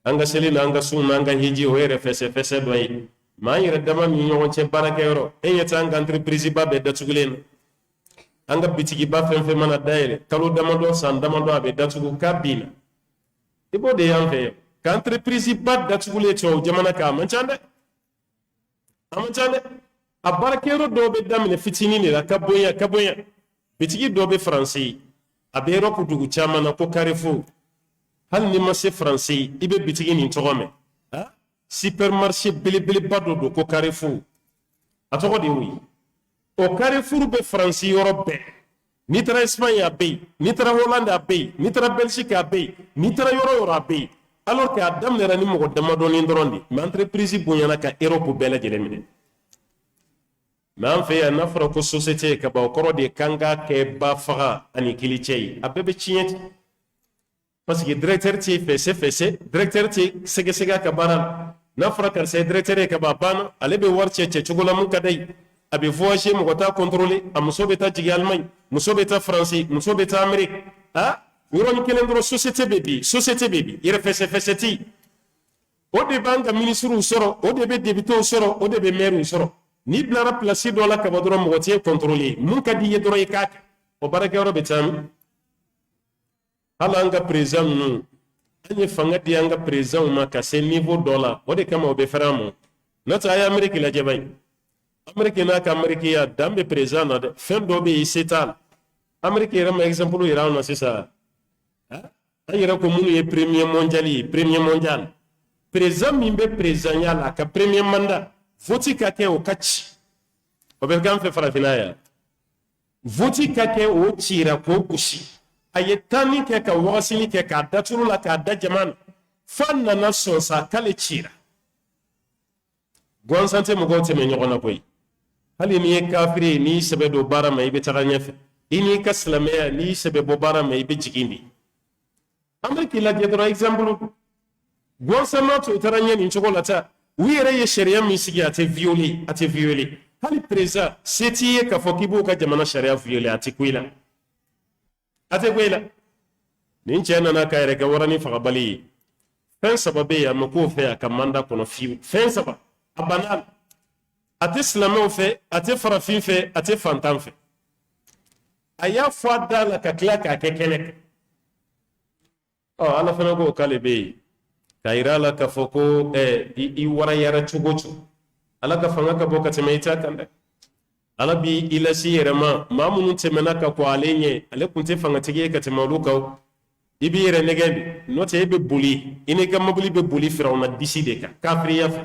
an ka seli n'an ka sun n'an ka hiji o yɛrɛ fɛsɛ dɔ ye maa an yɛrɛ dama ni ɲɔgɔn cɛ baarakɛyɔrɔ e ɲɛ tɛ an ka entreprise ba bɛɛ datugulen na an ka bitigiba fɛn fɛn mana dayɛlɛ kalo damadɔ san damadɔ a bɛ datugu k'a binna i b'o de y'an fɛ yan ka entreprise ba datugulen to jamana kan a man ca dɛ a baarakɛyɔrɔ dɔw bɛ daminɛ fitinin de la ka bonya bitigi dɔw bɛ faransi a bɛ yɔrɔ dugu caman na ko Carrefour hali ni ma se faransi i bɛ bitigi nin tɔgɔ mɛn supermarché belebeleba dɔ don ko Carrefour a tɔgɔ de y'o ye o Carrefour bɛ faransi yɔrɔ bɛɛ n'i taara Espagne a bɛ yen n'i taara Hollande a bɛ yen n'i taara Belgique a bɛ yen n'i taara yɔrɔ yɔrɔ a bɛ yen alors que a daminɛra ni mɔgɔ damadɔni dɔrɔn de mais entreprise bonyana ka Europe bɛɛ lajɛlen minɛ mais an fɛ yan n'a fɔra ko société ka ban o kɔrɔ de kan ka kɛ ba faga ani kili cɛ ye a bɛɛ bɛ tiɲɛ ten parce que directeur tɛ fɛsɛ directeur tɛ sɛgɛsɛgɛ a ka baara la n'a fɔra karisa ye directeur ye ka ban a banna ale bɛ wari cɛ cogo la mun ka d'a ye a bɛ voyager mɔgɔ t'a contrôler a muso bɛ taa jigin Allemagne muso bɛ taa France muso bɛ taa Amérique yɔrɔnin kelen dɔrɔn société bɛ bi yɛrɛ fɛsɛ tɛ yen o de b'an ka ministres sɔrɔ o de bɛ députés sɔrɔ o de bɛ maires sɔrɔ n'i bilara place dɔ la ka bɔ dɔrɔn mɔgɔ t'e contrôler mun ka di i ye dɔrɔn i k'a kɛ o baarakɛyɔrɔ bɛ taa min hali an ka président ninnu an ye fanga di an ka présidents ma ka se niveau dɔ la o de kama o bɛ fɛrɛ an ma n'o tɛ a ye Amérique lajɛ ba ye Amérique n'a ka Amérique dan bɛ président na dɛ fɛn dɔ bɛ yen i se t'a la Amérique yɛrɛ ma exemple yira an na sisan an yɛrɛ ko minnu ye premier mondial président min bɛ président ya la a ka premier mandat vote ka kɛ o ka ci o bɛ k'an fɛ farafinna yan vote ka kɛ o cira k'o gosi a ye taani kɛ ka wagasili kɛ k'a daturu la k'a da jama na f'a nana sɔn sa k'ale cira gansan tɛ mɔgɔw tɛmɛ ɲɔgɔn na koyi hali n'i ye kafiri ye n'i sɛbɛ don baara ma i bɛ taga ɲɛfɛ i n'i ka silamɛya n'i sɛbɛ bɔ baara ma i bɛ jigin de Amérique lajɛ dɔrɔn exemple gansan ma to taara ɲɛ nin cogo la ta u yɛrɛ ye sariya min sigi a tɛ violer hali président se t'i ye k'a fɔ k'i b'o ka jamana sariya violer a tɛ ku i la nin cɛ nana k'a yɛrɛ kɛ waranin fagabali ye fɛn saba bɛ yen a ma k'o fɛ a ka mandat kɔnɔ fiyewu fɛn saba a banna a tɛ silamɛw fɛ a tɛ farafin fɛ a tɛ fantan fɛ a y'a fɔ a da la ka tila k'a kɛ kɛnɛ kan ala fana ko k'ale bɛ yen k'a yira a la k'a fɔ ko i warayara cogo cogo ala ka fanga ka bɔ ka tɛmɛ i ta kan dɛ ala bi i lase yɛrɛ ma maa minnu tɛmɛna ka kɔ ale ɲɛ ale tun tɛ fangatigi ye ka tɛmɛ olu kan i b'i yɛrɛ nɛgɛ bi n'o tɛ e bɛ boli i n'i ka mobili bɛ boli Firawuna disi de kan kafiriya fɛ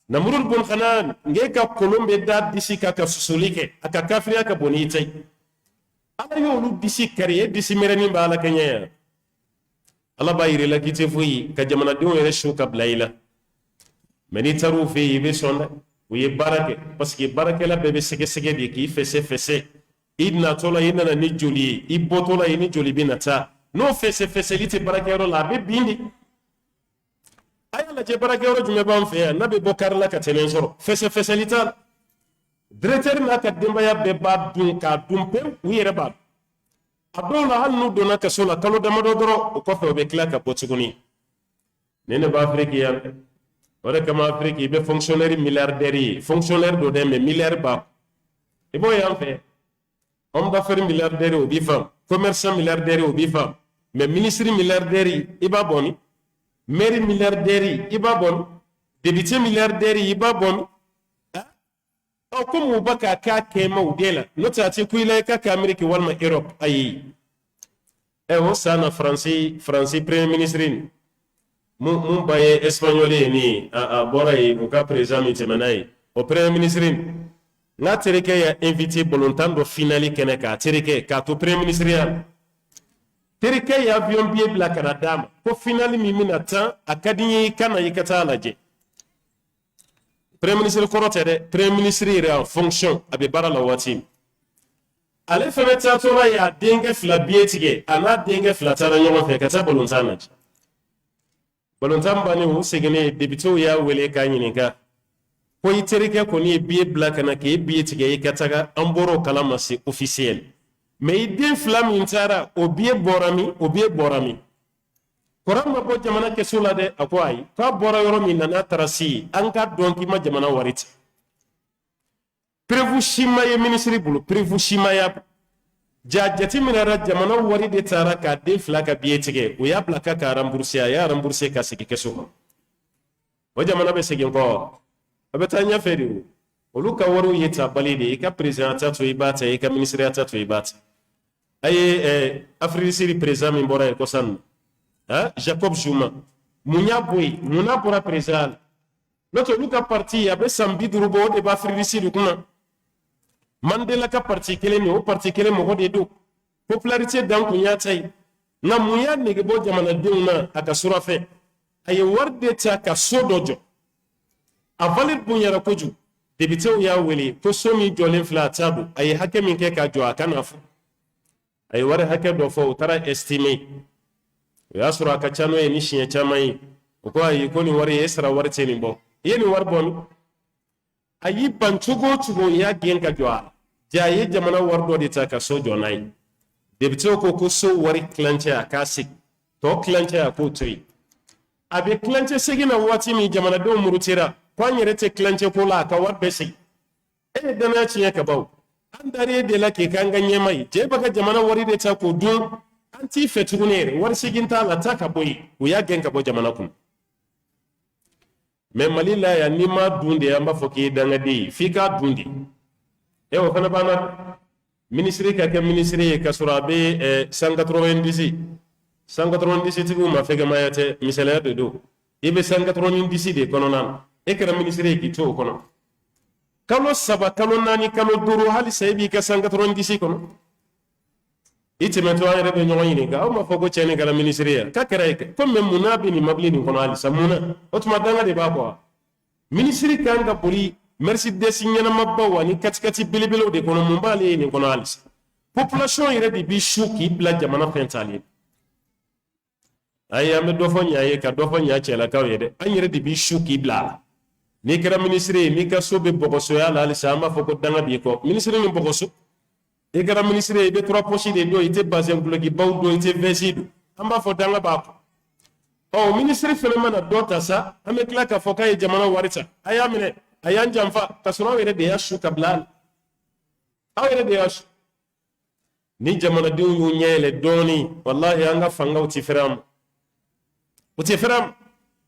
Namrud bun Hanan nge ka kolon bɛ da disi kan ka susuli kɛ a ka kafiriya ka bon n'i ta ye ala y'olu disi kari e disi mɛrɛnin b'a la kɛɲɛ yan ala b'a yira i la k'i tɛ foyi ka jamanadenw yɛrɛ su ka bila i la mais n'i taar'u fɛ yen i bɛ sɔn dɛ u ye baara kɛ parce que baarakɛla bɛɛ bɛ sɛgɛsɛgɛ de k'i fɛsɛ i natɔ la i nana ni joli ye i bɔtɔ la i ni joli bɛ na taa n'o fɛsɛfɛsɛli tɛ baarakɛyɔrɔ la a bɛ bin de a y'a lajɛ baarakɛyɔrɔ jumɛn b'an fɛ yan n'a bɛ bɔ kari la ka tɛnɛn sɔrɔ fɛsɛfɛsɛli t'a la directeur n'a ka denbaya bɛɛ b'a dun k'a dun pewu u yɛrɛ b'a dun a dɔw la hali n'u donna kaso la kalo damadɔ dɔrɔn o kɔfɛ u bɛ tila ka bɔ tuguni ne b'a Afiriki yan o de kama Afiriki i bɛ fonctionnaire milliardaire ye fonctionnaire dɔ dɛ mais milliard b'a i b'o y'an fɛ homme d'affaires milliardaire o b'i faamu commerçant milliardaire o b'i faamu mais ministre milliardaire i b'a bɔnni maire milliardaire i b'a bɔnni député milliardaire i b'a bɔnni comme u b'a k'a k'a kɛmaw de la n'o tɛ a tɛ ku i la i k'a kɛ Amérique walima Europe ayi o san na Faransi premier ministre mun ba ye espagnol ye ni a bɔra yen u ka président min tɛmɛna ye o premier ministre n'a terikɛ y'a invité balontan dɔ finali kɛnɛ k'a terikɛ k'a to premier ministre ya terikɛ ye avion billet bila ka na d'a ma ko finali min bɛna tan a ka di n ye i ka na i ka taa lajɛ premier ministre kɔrɔ tɛ dɛ premier ministre yɛrɛ en fonction a bɛ baara la waati min ale fana taatɔla y'a denkɛ fila billet tigɛ a n'a denkɛ fila taara ɲɔgɔn fɛ ka taa balontan lajɛ balontan bannen u seginnen députéw y'a wele k'a ɲininka ko i terikɛ kɔni ye billet bila ka na k'e billet tigɛ i ka taga an bɔra o kalama c'est officiel mais i den fila min taara o billet bɔra min o billet bɔra min kɔrɔ ma bɔ jamana kɛso la dɛ a ko ayi k'a bɔra yɔrɔ min na n'a taara se yen an ka dɔn k'i ma jamana wari ta prévu si ma ye ministre bolo prévu si ma y'a jateminɛra jamana wari de taara k'a den fila ka billet tigɛ o y'a bila k'a rembourser a y'a rembourser ka segin kɛso kɔnɔ o jamana bɛ segin kɔ a bɛ taa ɲɛfɛ de o olu ka wariw ye tabali de i ka président ta to i b'a ta i ka ministre ta to i b'a ta a ye Afrique président min bɔra yen kɔsan Jacob Zuma mun y'a bɔ yen mun n'a bɔra président la n'o tɛ olu ka parti a bɛ san 50 bɔ o de b'a Afrique kunna Mandela ka parti kelen ni o parti kelen mɔgɔ de don popularité dan kun y'a ta ye nka mun y'a nege bɔ jamanadenw na a ka sura fɛ a ye wari de ta ka so dɔ jɔ a valeur bonyara kojugu députéw y'a wele ko so min jɔlen filɛ a t'a don a ye hakɛ min kɛ k'a jɔ a kana fɔ a ye wari hakɛ dɔ fɔ o taara estimer o y'a sɔrɔ a ka ca n'o ye ni siɲɛ caman ye o ko ayi ko nin wari e sara wari tɛ nin bɔ i ye nin wari bɔ min a y'i ban cogo o cogo i y'a gɛn ka jɔ a la jaa a ye jamana wari dɔ de ta ka so jɔ n'a ye députéw ko so wari tilancɛ a k'a segin tɔ tilancɛ a k'o to yen a bɛ tilancɛ segin na waati min jamanadenw murutira ko an yɛrɛ tɛ tilancɛ ko la a ka wari bɛɛ segin e ye danaya tiɲɛ ka baw an dar'e de la k'i k'an ka ɲɛma ye jɛ bɛ ka jamana wari de ta k'o dun an t'i fɛ tuguni yɛrɛ wari segin t'a la taa ka bɔ yen u y'a gɛn ka bɔ jamana kun mais Mali la yan n'i ma dun de an b'a fɔ k'i ye dangaden ye f'i k'a dun de e o fana b'an na ministre ka kɛ ministre ye ka sɔrɔ a bɛ 190 tigiw ma fɛgɛmaya tɛ misaliya de don i bɛ 190 de kɔnɔna na e kɛra ministre ye k'i to o kɔnɔ kalo 3 kalo 4 kalo 5 halisa i b'i ka 190 kɔnɔ i tɛmɛtɔ an yɛrɛ bɛ ɲɔgɔn ɲininka aw ma fɔ ko cɛ nin kɛra ministre ye k'a kɛra ye ko mais mun n'a bɛ nin mabili nin kɔnɔ halisa mun na o tuma danga de b'a kɔ wa ministre kan ka boli Mercedes ɲɛnamabaw ani katikati belebelew de kɔnɔ mun b'ale ye nin kɔnɔ halisa population yɛrɛ de bi su k'i bila jamana fɛn t'ale ayi an bɛ dɔ fɔ ɲa ye ka dɔ fɔ ɲa cɛlakaw ye dɛ an yɛrɛ de bi su k'i bila a la n'i kɛra ministre ye n'i ka so bɛ bɔgɔsoya la halisa an b'a fɔ ko danga b'i kɔ ministre min bɔgɔso i kɛra ministre ye i bɛ 3 poches de don i tɛ bazɛn gulokibaw don i tɛ vɛsi don an b'a fɔ danga b'a kɔ ministre fana mana dɔ ta sa an bɛ tila k'a fɔ k'a ye jamana wari ta a y'a minɛ a y'an janfa ka sɔrɔ aw yɛrɛ de y'a su ka bila a la aw yɛrɛ de y'a su ni jamanadenw y'u ɲɛ yɛlɛ dɔɔnin walahi an ka fangaw tɛ fɛrɛ an ma o tɛ fɛrɛ an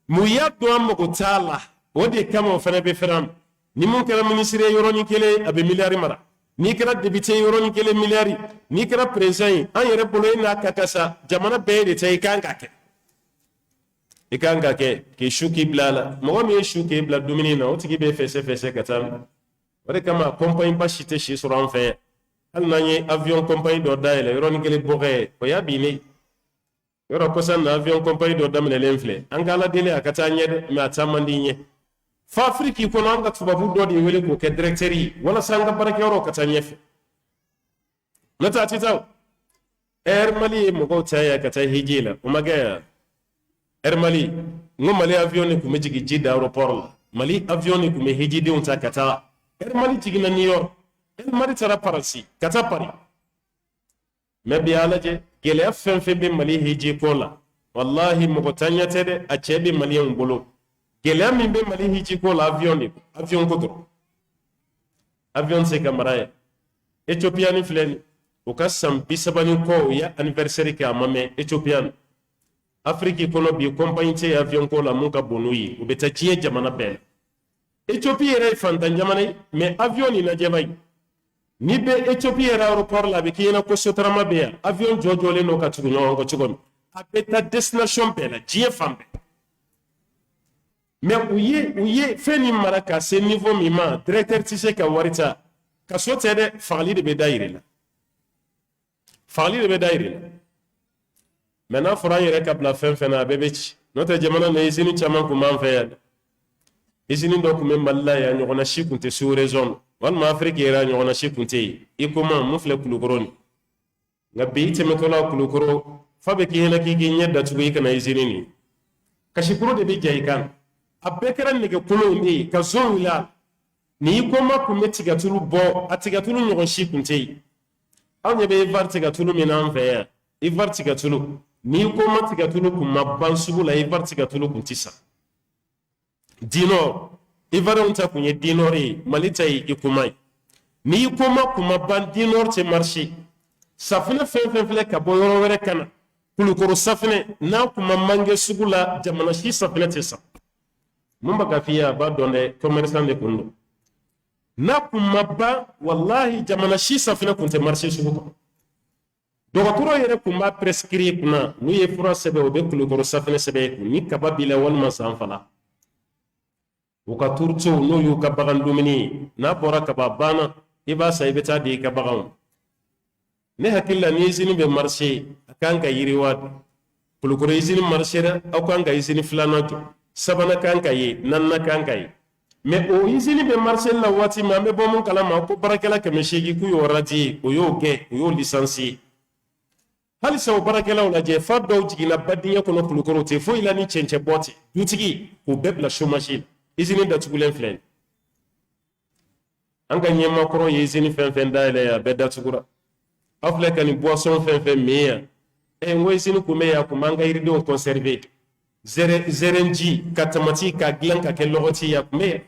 ma mun y'a dɔn an mago t'a la o de kama o fana bɛ fɛrɛ an ma ni mun kɛra ministre ye yɔrɔnin kelen a bɛ miliyari mara n'i kɛra député ye yɔrɔnin kelen miliyari n'i kɛra président ye an yɛrɛ bolo e n'a ka ka sa jamana bɛɛ de ta i kan ka kɛ i kan ka kɛ k'i su k'i bila a la mɔgɔ min ye su k'i bila dumuni na o tigi bɛ fɛsɛ fɛsɛ ka taa o de kama compagnie ba si tɛ si sɔrɔ an fɛ yan hali n'an ye avion compagnie dɔ dayɛlɛ yɔrɔnin kelen bɔkɛ o y'a binnen yɔrɔ kɔsan na avion compagnie dɔ daminɛlen filɛ an ka ala deli a ka taa ɲɛ dɛ mais a taa man di ɲɛ fo Afiriki kɔnɔ an ka tubabu dɔ de wele k'o kɛ directeur ye walasa an ka baarakɛyɔrɔ ka taa ɲɛfɛ n'o tɛ a tɛ taa o Air Mali ye mɔgɔw ta yan ka taa hiji la o ma kɛ yan Air Mali n ko Mali avion de tun bɛ jigin Jidda aéroport la Mali avion de tun bɛ hijidenw ta ka taa Mali jigina New York Mali tara Paris kata Paris mais bi alaje gele fen fen be Mali hiji ko la wallahi mo tanya tede a chebe Mali en bolo gele mi be Mali hiji ko la avion ko to avion se kamara Ethiopian flen o ka sam bisabani ko ya anniversaire ke amame Ethiopian Afrique kono bi compagnie avion ko la mun ka bonu yi o beta jiye jamana bel Ethiopie yɛrɛ ye fantan jamana ye mais avion ni lajɛ ba ye ni bɛ Ethiopie yɛrɛ aéroport la a bɛ k'i ɲɛna ko sotarama bɛ yan avion jɔjɔlen don ka tugu ɲɔgɔn kɔ cogo min a bɛ taa destination bɛɛ la diɲɛ fan bɛɛ mais u ye fɛn nin mara ka se niveau min ma directeur tɛ se ka wari ta ka so tɛ dɛ fagali de bɛ da yir'i la fagali de bɛ da yir'i la mais n'a fɔra an yɛrɛ ka bila fɛn fɛn na a bɛɛ bɛ ci n'o tɛ jamana na usine caman kun b'an fɛ yan usine dɔ kun bɛ Mali la yan ɲɔgɔnna si kun tɛ sous région walima Afrique yɛrɛ ɲɔgɔnna si kun tɛ yen i ko ma mun filɛ Kulukɔrɔ nin nka bi i tɛmɛtɔla Kulukɔrɔ fa bɛ k'i ɲɛna k'i k'i ɲɛ datugu i kana usine nin kasiporo de bɛ ja i kan a bɛɛ kɛra nɛgɛkolon de ye ka zon wuli a ni i ko ma kun bɛ tigatulu bɔ a tigatulu ɲɔgɔn si kun tɛ yen aw ɲɛ bɛ Ivoire tigatulu min n'an fɛ yan Ivoire tigatulu ni i ko ma tigatulu kun ma ban sugu la Ivoire tigatulu kun tɛ san Dinor Ivoirien ta kun ye Dinor ye Mali ta ye Ikuma ye ni Ikuma kuma ban Dinor tɛ marché safinɛ fɛn fɛn filɛ ka bɔ yɔrɔ wɛrɛ ka na Kulukɔrɔ safinɛ n'a kuma mange sugu la jamana si safinɛ tɛ san mun bɛ ka f'i ye a b'a dɔn dɛ commerçant de kun don n'a kuma ban wallahi jamana si safinɛ kun tɛ marché sugu kɔnɔ dɔgɔtɔrɔ yɛrɛ kun b'a prescrire i kunna n'u ye fura sɛbɛn o bɛ Kulukɔrɔ safinɛ sɛbɛn i kun ni kaba b'i la walima san fala u ka turutsow n'o y'u ka bagan dumuni ye n'a bɔra kaba banna i b'a san i bɛ taa di i ka baganw ne hakili la ni usine bɛ marché a kan ka yiriwa de Kulukɔrɔ usine marché la aw kan ka usine filanan jɔ sabanan kan ka ye naaninan kan ka ye mais o usine bɛ marché la waati min an bɛ bɔ mun kalama ko baarakɛla 800 k'u y'o radier o y'o gɛn o y'o licencier halisa o baarakɛlaw lajɛ fa dɔw jiginna badingɛ kɔnɔ Kulukɔrɔ tɛ foyi la ni cɛncɛn bɔ tɛ dutigi k'u bɛɛ bila chômage la usine datugulen filɛ an ka ɲɛmakɔrɔ ye usine fɛn fɛn dayɛlɛ yan a bɛɛ datugura aw filɛ ka nin boisson fɛn fɛn min yan n ko usine kun bɛ yan a kun b'an ka yiridenw conserver zɛrɛnji ka tamati ka dilan ka kɛ lɔgɔti a kun bɛ yan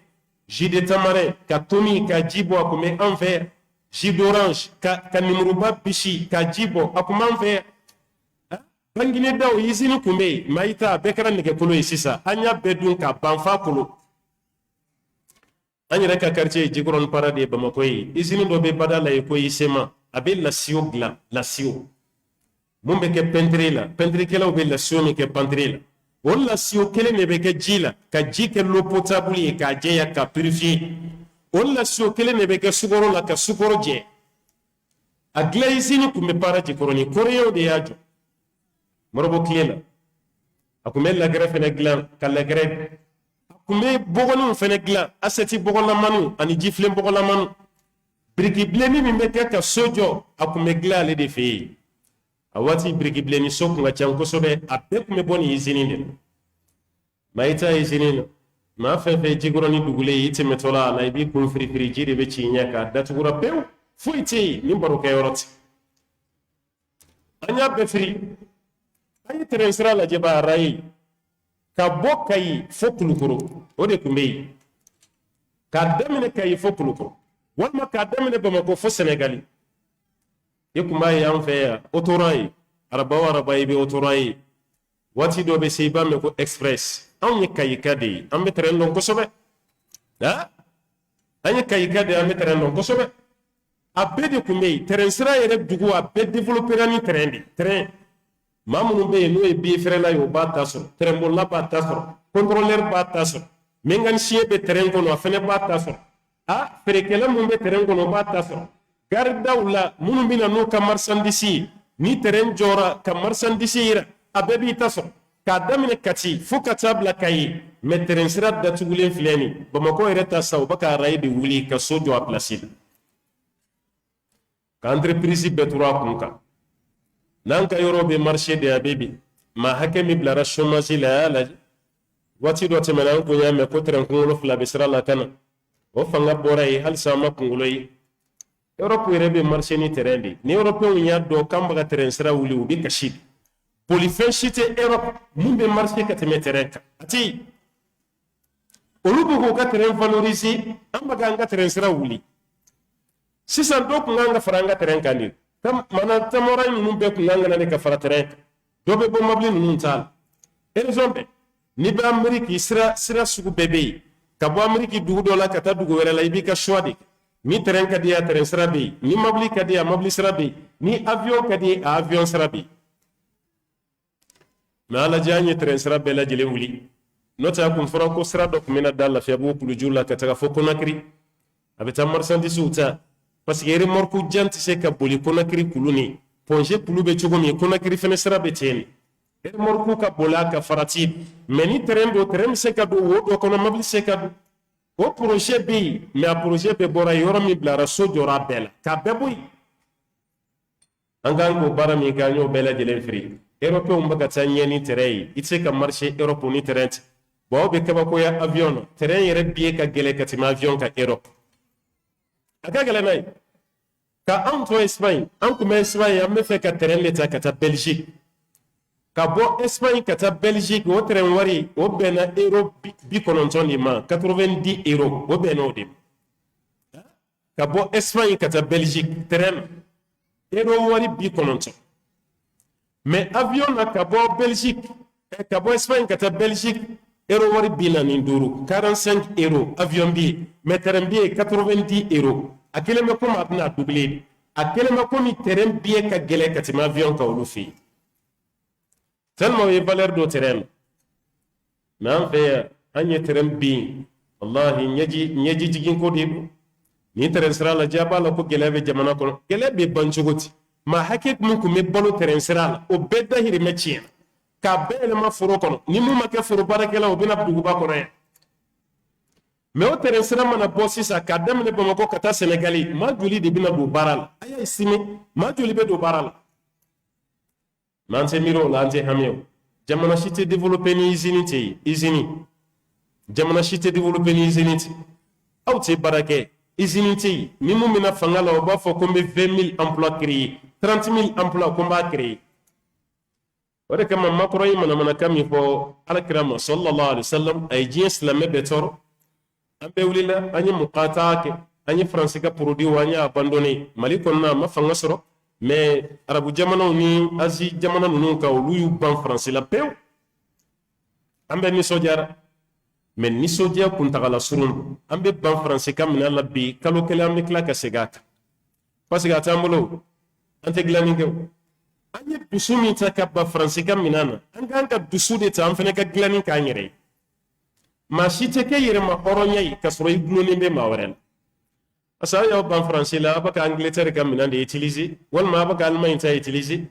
jus de tamarin ka tomi ka ji bɔ a kun bɛ an fɛ yan jus d'orange ka lemuruba bisi ka ji bɔ a kun b'an fɛ yan Bangineda usine kun bɛ yen mais i ta a bɛɛ kɛra nɛgɛkolo ye sisan an y'a bɛɛ dun ka ban f'a kolo an yɛrɛ ka quartier ye Jikɔrɔni Para de ye Bamakɔ ye usine dɔ bɛ bada la ye ko ISEMA a bɛ lasiyo dilan lasiyo mun bɛ kɛ peinture la peinturekɛlaw bɛ lasiyo min kɛ peinture la o lasiyo kelen de bɛ kɛ ji la ka ji kɛ l'eau potable ye k'a jɛya ka purifier o lasiyo kelen de bɛ kɛ sukaro la ka sukaro jɛ a dilan usine kun bɛ Para Jikɔrɔni Coréens de y'a jɔ Mɔrɔbɔ tile la a kun bɛ lagrɛ fɛnɛ dilan ka lagrɛ kun bɛ bɔgɔninw fɛnɛ dilan asɛti bɔgɔlamaniw ani jifilen bɔgɔlamaniw biriki bilenni min bɛ kɛ ka so jɔ a kun bɛ dilan ale de fɛ yen a waati biriki bilenni so kun ka ca kosɛbɛ a bɛɛ kun bɛ bɔ nin usine de la maa i taa usine na maa fɛn fɛn Jikɔrɔni dugulen i tɛmɛtɔla a la i b'i kun firifiri ji de bɛ ci i ɲɛ k'a datugura pewu foyi tɛ yen ni barokɛyɔrɔ tɛ an y'a bɛɛ firi an ye terrain sira lajɛ ba rayi ka bɔ Kayi fo Kulukɔrɔ o de kun bɛ yen k'a daminɛ Kayi fo Kulukɔrɔ walima k'a daminɛ Bamakɔ fo Sɛnɛgali i kun b'a ye an fɛ yan autoran ye araba o araba i bɛ autoran ye waati dɔ bɛ se i b'a mɛn ko express anw ye Kayi ka de ye an bɛ terrain dɔn kosɛbɛ an ye Kayi ka de ye an bɛ terrain dɔn kosɛbɛ a bɛɛ de kun bɛ yen terrain sira yɛrɛ dugu a bɛɛ développera ni terrain de terrain maa minnu bɛ yen n'o ye bin feerela ye o b'a ta sɔrɔ terrainbolila b'a ta sɔrɔ contrôleur b'a ta sɔrɔ mécanicien bɛ terrain kɔnɔ a fɛnɛ b'a ta sɔrɔ feerekɛla minnu bɛ terrain kɔnɔ o b'a ta sɔrɔ garidaw la minnu bɛ na n'u ka marchandise ye ni terrain jɔra ka marchandise yira a bɛɛ b'i ta sɔrɔ k'a daminɛ Kati fo ka taa bila Kayi mais terrain sira datugulen filɛ nin Bamakɔ yɛrɛ ta sa u bɛ ka raye de wuli ka so jɔ a place la ka entreprise bɛɛ turu a kun kan n'an ka yɔrɔ bɛ marché de a bɛ bi maa hakɛ min bilara chômage la a y'a lajɛ waati dɔ tɛmɛna an kun y'a mɛn ko terrain kunkolo 2 bɛ sira la ka na o fanga bora yi hal sama kungulo yi Europe yɛrɛ bɛ marché ni terrain de ni européen y'a dɔn k'an bɛ ka terrain sira wuli u bɛ kasi bolifɛn si tɛ Europe mun bɛ marché ka tɛmɛ terrain kan a tɛ yen olu bɛ k'u ka terrain valoriser an bɛ k'an ka terrain sira wuli sisan dɔ kun kan ka fara an ka terrain kan de mana tamara ninnu bɛɛ kun kan ka na ka fara terrain kan dɔ bɛ bɔ mobili ninnu ta la raison bɛɛ ni bɛ Amérique sira sugu bɛɛ bɛ yen ka bɔ Amérique dugu dɔ la ka taa dugu wɛrɛ la i b'i ka choix de ni terrain ka di ya terrain sira bɛ yen ni mobili ka di ya mobili sira bɛ yen ni avion ka di a avion sira bɛ yen mais ala jɛ an ye terrain sira bɛɛ lajɛlen wuli n'o tɛ a kun fɔra ko sira dɔ kun bɛna da Lafiyabugu Kulujuru la ka taga fo Conakry a bɛ taa marchandise ta parce que remorque jan tɛ se ka boli Conakry kulu ni Ponge kulu bɛ cogo min Conakry fɛnɛ sira bɛ ten remorque ka boli a ka farati mais ni terrain bɛ se ka don wo dɔ kɔnɔ mobili se ka don o projet bɛ yen mais a projet bɛɛ bɔra yɔrɔ min bilara so jɔra a bɛɛ la k'a bɛɛ bɔ yen an kan k'o baara min kɛ an y'o bɛɛ lajɛlen firi européen bɛ ka taa ɲɛ ni terrain ye i tɛ se ka marché Europe ni terrain tɛ bon aw bɛ kabakoya avion na terrain yɛrɛ billet ka gɛlɛn ka tɛmɛ avion kan Europe a ka gɛlɛn n'a ye ka anw to Espagne an kun bɛ Espagne an bɛ fɛ ka terrain de ta ka taa Belgique ka bɔ Espagne ka taa Belgique o terrain wari o bɛnna euro 90 de ma 90 euros o bɛnna o de ma ka bɔ Espagne ka taa Belgique terrain euro wari 90 mais avion na ka bɔ Belgique ka bɔ Espagne ka taa Belgique euro wari 45 45 euros avion billet mais terrain billet 90 euros a kelen bɛ komi a bɛna doubler a kelen bɛ komi terrain billet ka gɛlɛn ka tɛmɛ avion kan olu fɛ yen tellement o ye valeur dɔ terrain mais an fɛ yan an ye terrain bin wallahi ɲɛji jigin ko de don ni terrain sira la diya b'a la ko gɛlɛya bɛ jamana kɔnɔ gɛlɛya bɛ ban cogo di maa hakɛ min kun bɛ balo terrain sira la o bɛɛ dahirimɛ tiɲɛna k'a bɛɛ yɛlɛma foro kɔnɔ ni mun ma kɛ foro baarakɛla o bɛna duguba kɔnɔ yan mais o terrain sira mana bɔ sisan k'a daminɛ Bamakɔ ka taa Sénégal maa joli de bɛna don baara la a y'a estimé maa joli bɛ don baara la mais an tɛ miiri o la an tɛ hami o jamana si tɛ développé ni usine tɛ yen usine jamana si tɛ développé ni usine tɛ aw tɛ baara kɛ usine tɛ yen ni mun bɛna fanga la o b'a fɔ ko n bɛ 20 000 emplois créer 30 000 emplois ko n b'a créer o de kama makɔrɔ ye manamanakan min fɔ alakira ma sallallahu alaihi wasallam a ye diɲɛ silamɛ bɛɛ tɔɔrɔ an bɛɛ wulila an ye muqataa kɛ an ye faransi ka produit wa an y'a abandonné mali kɔnɔna a ma fanga sɔrɔ mais arabu jamanaw ni asie jamana ninnu kan olu y'u ban faransi la pewu an bɛɛ nisɔndiyara mais nisɔndiya kuntagala surun don an bɛ ban faransi ka minɛn la bi kalo kelen an bɛ tila ka segin a kan parce que a t'an bolo an tɛ dilanni kɛ o an ye dusu min ta ka ban faransi ka minɛn na an k'an ka dusu de ta an fana ka dilanni k'an yɛrɛ ye maa si tɛ kɛ yɛrɛma hɔrɔnya ye k'a sɔrɔ i gulonnen bɛ maa wɛrɛ la parce que a y'aw ban faransi la a bɛ ka Angleterre ka minɛn de utiliser walima a bɛ ka Allemagne ta utiliser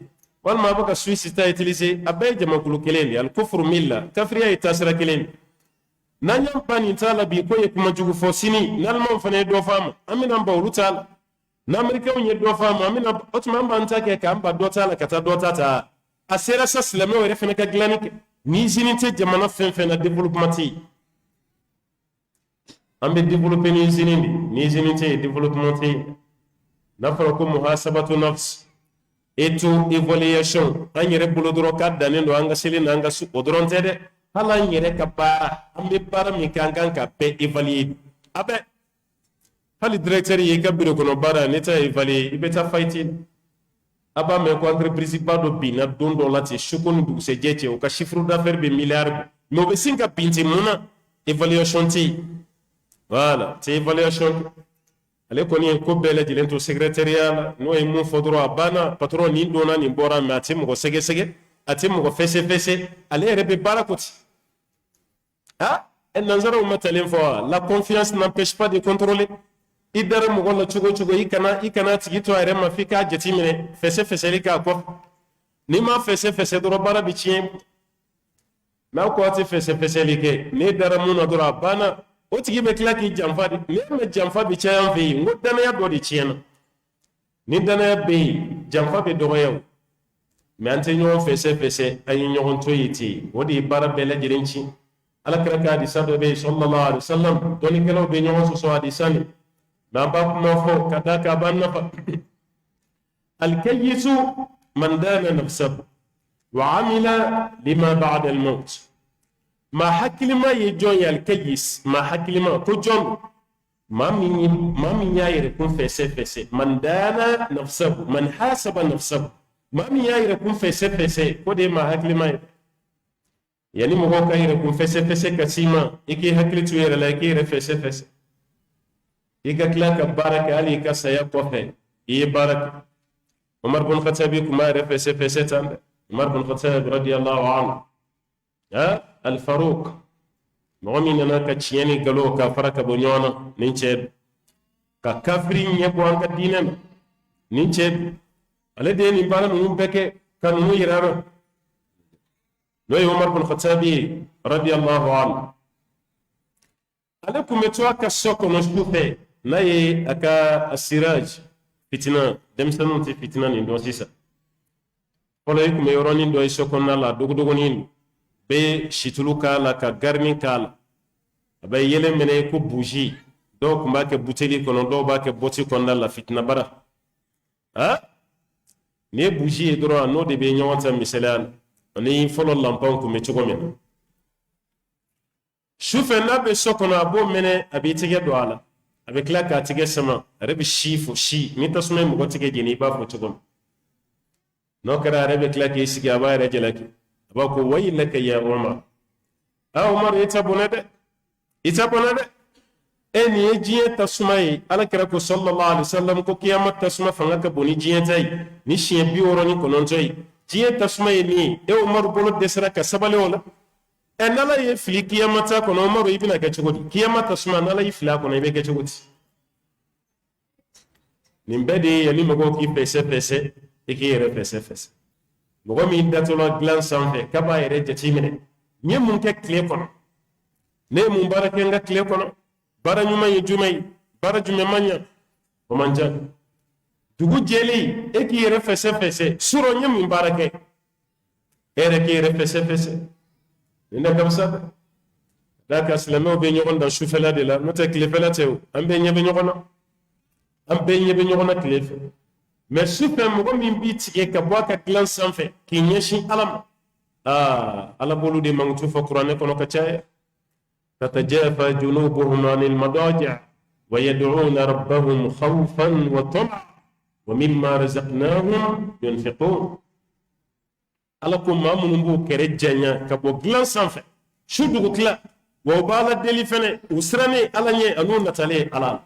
walima a bɛ ka Suisse ta utiliser a bɛɛ ye jamakulu kelen de ye al-kufru milla kafiriya ye taasira kelen de n'an y'an ban nin t'a la bi ko ye kuma jugu fɔ sini ni Allemagne fana ye dɔ fɔ a ma an bɛna an ban olu t'a la ni Américains ye dɔ fɔ a ma an bɛna o tuma an b'an ta kɛ k'an ban dɔ t'a la ka taa dɔ ta ta a sera sa silamɛw yɛrɛ fana ka dilanni kɛ ni usine tɛ jamana fɛn fɛn na développement tɛ yen an bɛ développer ni usine de ni usine tɛ yen développement tɛ yen n'a fɔra ko muhasabatu nafs auto évaluation an yɛrɛ bolo dɔrɔn k'a dannen don an ka seli n'an ka su o dɔrɔn tɛ dɛ hali an yɛrɛ ka baara an bɛ baara min kɛ an kan ka bɛɛ évaluer a bɛɛ hali directeur ye i ka bureau kɔnɔ baara n'i t'a évaluer i bɛ taa fighting a b'a mɛn ko entreprise ba dɔ binna don dɔ la ten su ko ni dugusɛjɛ cɛ o ka chiffre d'affaires bɛ miliyari mais o bɛ sin ka bin ten mun na évaluation tɛ yen voilà c'est évaluation ale kɔni ye ko bɛɛ lajɛlen to secrétariat la n'o ye mun fɔ dɔrɔn a banna patron nin donna nin bɔra mais a tɛ mɔgɔ sɛgɛsɛgɛ a tɛ mɔgɔ fɛsɛfɛsɛ ale yɛrɛ bɛ baara ko ten ah nanzaraw ma talen fɔ wa la confiance n'empêche pas de contrôler i dara mɔgɔ la cogo cogo i kana tigi to a yɛrɛ ma f'i k'a jateminɛ fɛsɛfɛsɛli k'a kɔfɛ n'i ma fɛsɛfɛsɛ dɔrɔn baara bɛ tiɲɛ n'a ko a tɛ fɛsɛfɛsɛli kɛ n'e dara mun na dɔrɔn a banna o tigi bɛ tila k'i janfa de n'e ma janfa bɛ caya an fɛ yen n ko danaya dɔ de tiɲɛna ni danaya bɛ yen janfa bɛ dɔgɔya o mais an tɛ ɲɔgɔn fɛsɛfɛsɛ an ye ɲɔgɔn to yen ten o de ye baara bɛɛ lajɛlen tiɲɛ ala kira ka hadisa dɔ be sallallahu alaihi wasallam dɔnikɛlaw be ɲɔgɔn sɔsɔ hadisa ni n'an b'a kuma fɔ ka da ka b'an nafa alkayisu man dana nafsahu wa amila lima ba'da al-maut ma hakilima ye jɔn ye alkayis ma hakilima ko jɔn maa min y'a yɛrɛ kun fɛsɛ man dana nafsahu man hasaba nafsahu maa min y'a yɛrɛ kun fɛsɛ ko de ye maa hakilima ye yani mɔgɔw ka yɛrɛ kun fɛsɛ ka s'i ma i k'i hakili to i yɛrɛ la i k'i yɛrɛ fɛsɛ i ka tila ka baara kɛ hali i ka saya kɔfɛ i ye baara kɛ Umar bin Khattab kun b'a yɛrɛ fɛsɛ tan dɛ Umar bin Khattab radiyallahu anhu al-Faruq mɔgɔ min nana ka tiɲɛ ni nkalon ka fara ka bɔ ɲɔgɔn na nin cɛ ka kafiri ɲɛ bɔ an ka diinɛ na nin cɛ ale de ye nin baara ninnu bɛɛ kɛ ka ninnu yira an na n'o ye Umar bin Khattab ye radiyallahu anhu ale kun bɛ to a ka so kɔnɔ su fɛ n'a ye a ka siraj fitina denmisɛnninw tɛ fitina nin dɔn sisan fɔlɔ i kun bɛ yɔrɔnin dɔ ye so kɔnɔna la dogodogonin bɛ situlu k'a la ka garini k'a la a bɛ yɛlɛ minɛ ko buji dɔw kun b'a kɛ buteli kɔnɔ dɔw b'a kɛ bɔti kɔnɔna la fitina bara ni ye buji ye dɔrɔn n'o de bɛ ɲɔgɔn ta misaliya la ani fɔlɔ lanpanw kun bɛ cogo min na sufɛ n'a bɛ so kɔnɔ a b'o minɛ a b'i tigɛ don a la a bɛ tila k'a tigɛ sama a yɛrɛ bɛ si ni tasuma ye mɔgɔ tigɛ jeni i b'a fɔ cogo min n'o kɛra a yɛrɛ bɛ tila k'i sigi a b'a yɛrɛ jalaki a b'a ko waylaka ya Umar Umar i ta bɔnɛ dɛ e nin ye diɲɛ tasuma ye ala kɛra ko sallallahu alaihi wasallam ko kiyama tasuma fanga ka bon ni diɲɛ ta ye ni siɲɛ 69 ye diɲɛ tasuma ye nin ye Umar bolo dɛsɛra ka sabali o la n'ala ye fili kiyama ta kɔnɔ Umar i bɛna kɛ cogo di kiyama tasuma n'ala y'i fili a kɔnɔ i bɛ kɛ cogo di nin bɛɛ de ye yanni mɔgɔw k'i fɛsɛ i k'i yɛrɛ fɛsɛ mɔgɔ min datɔla dilan sanfɛ k'a b'a yɛrɛ jateminɛ n ye mun kɛ tile kɔnɔ ne ye mun baara kɛ n ka tile kɔnɔ baara ɲuman ye jumɛn ye baara jumɛn man ɲa o man ca dugu jɛlen e k'i yɛrɛ fɛsɛ surɔ n ye mun baara kɛ e yɛrɛ k'i yɛrɛ fɛsɛ nin da ka fisa dɛ da ka silamɛw bɛ ɲɔgɔn dan sufɛla de la n'o tɛ tilefɛla tɛ o an bɛɛ ɲɛ bɛ ɲɔgɔn na tile fɛ mais sufɛ mɔgɔ min b'i tigɛ ka bɔ a ka dilan sanfɛ k'i ɲɛsin ala ma ala b'olu de mankutu fɔ kuranɛ kɔnɔ ka caya tatajafa junubuhum anil madaji' wa yad'una rabbahum khawfan wa tama'an wa mimma razaqnahum yunfiqun ala ko maa minnu b'u kɛrɛ janya ka bɔ dilan sanfɛ su dugu tila wa u b'a la deli fɛnɛ u sirannen ala ɲɛ an'u natalen ala la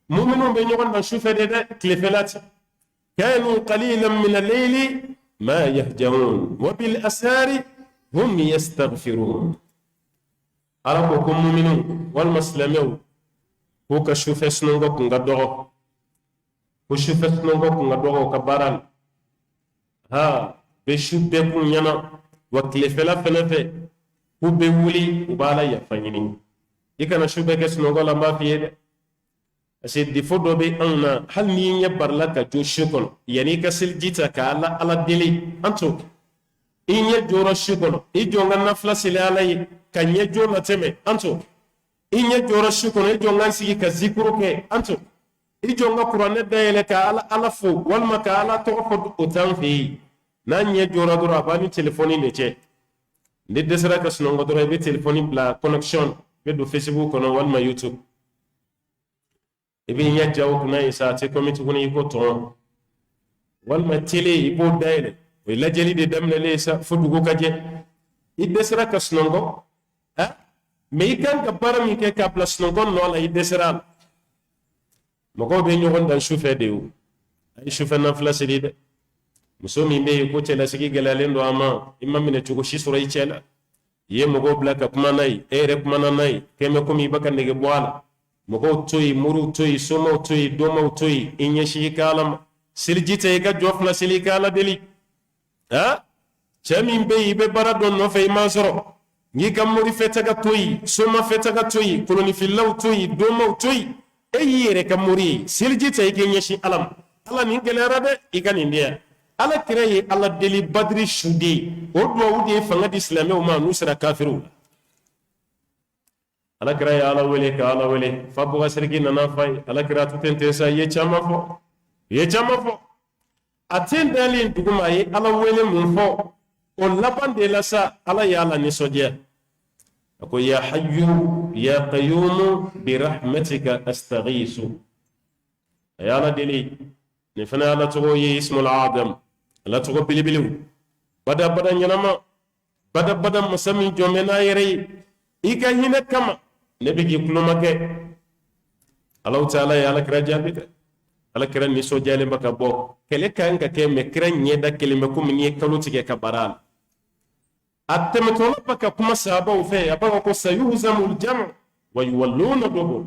muminun bɛ ɲɔgɔn dan sufɛ de dɛ tilefɛla tɛ كانوا قليلا من الليل ما يهجعون وبالأسهار هم يستغفرون أراكم مؤمنون والمسلمون هو كشوف سنوغو كنغدوغو كشوف سنوغو كنغدوغو كبارال بشوف بكم ينا وكلفلا فنفه هو بولي وبالا يفنيني إكنا شوف بك سنوغو لما فيه parce que défaut dɔ bɛ anw na hali ni ɲɛ barila ka jo su kɔnɔ yanni i ka seliji ta ka ala deli an t'o kɛ i ɲɛ jɔra su kɔnɔ i jɔ n ka nafila seli ala ye ka ɲɛ jo latɛmɛ an t'o kɛ i ɲɛ jɔra su kɔnɔ i jɔ n ka sigi ka zikuru kɛ an t'o kɛ i jɔ n ka kuranɛ dayɛlɛ ka ala fo walima ka ala tɔgɔ fɔ o t'an fɛ yen n'a ɲɛ jɔra dɔrɔn a b'a ni telefɔni de cɛ ni dɛsɛra ka sunɔgɔ dɔrɔn i bɛ telefɔni bila connection i bɛ don Facebook kɔnɔ walima YouTube i bɛ ɲɛ jaw kunna ye sa a tɛ komi tuguni i ko tɔn walima tele i b'o dayɛlɛ o ye lajɛli de daminɛlen sa fo dugu ka jɛ i dɛsɛra ka sunɔgɔ mais i kan ka baara min kɛ k'a bila sunɔgɔ nɔ la i dɛsɛra a la mɔgɔw bɛ ɲɔgɔn dan sufɛ de o a ye sufɛ nafila seli dɛ muso min bɛ yen ko cɛlasigi gɛlɛyalen don a ma i ma minɛ cogo si sɔrɔ i cɛ la i ye mɔgɔw bila ka kuma n'a ye e yɛrɛ kumana n'a ye kɛmɛ komi i bɛ ka nege bɔ a la mɔgɔw to yen moriw to yen somaw to yen dɔmaw to yen i ɲɛsin i ka ala ma seliji tɛ i ka jɔ fila seli i ka ala deli cɛ min bɛ yen i bɛ baara dɔ nɔfɛ i m'a sɔrɔ n'i ka mori fɛtaga to yen soma fɛtaga to yen kolonifilaw to yen dɔmaw to yen e y'i yɛrɛ ka mori ye seliji tɛ i k'i ɲɛsin ala ma ala nin gɛlɛyara dɛ i ka nin di yan ala kira ye ala deli badiri su de ye o duwawu de ye fanga di silamɛw ma n'u sera kafiriw la alakira ya ala wele ka ala wele fa buga sirki nana fay alakira tutente sa ye chama fo atin dalin duguma ye ala wele mun fo o laban de la sa ala ya ala ni sodia ako ya hayyu ya qayyum bi rahmatika astaghisu ya ala dili ni fana ala to ye ismul adam ala to bilibilu bada nyanama bada musami jomena yere ika hina kama nabi gi kulumake Allah taala ya ala kira jabita ala kira ni so jale baka bo kele kan ka ke me kira nyeda kelime kum ni kaluti ke kabaral attemetola baka kuma sahaba ufe abaka ko sayuhzamul jam' wa yuwalluna dubu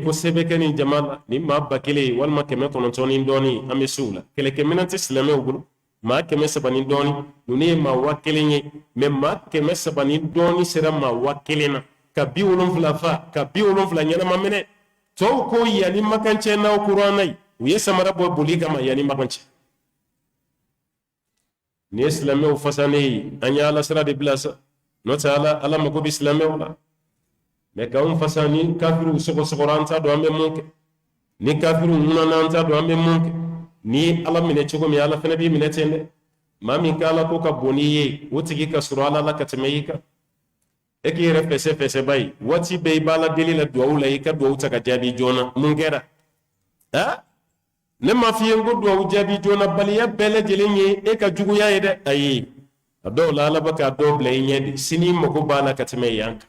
ko sebe kani jamala ni mabba kele wal makeme kono toni ndoni amesula kele keminati islame ugulu ma keme sabani doni nuni ma wakilinye me ma keme sabani doni sera ma wakilina ka bi wolonfula fa ka bi wolonfula nyana mamene to ko yani makance na qur'anai uye samara bo buli kama yani makance ni islame u fasani anya ala sira de blasa no taala ala mago bi islame wala me ka fasani kafiru sogoranta do ambe munke ni kafiru nunananta do ambe munke ni ala mine cogo mi ala fana bi mine tende ma min kala ko ka boniye wotigi ka suru ala la katmeyika eki re fese bay wati be bala delila do wala yika do wuta ka jabi jona mun gera ha ne ma fi ngo do jabi jona baliya bele jelenye e ka jugu ya yede ayi ado la ala baka do ble nyedi sini mako bala katmeyanka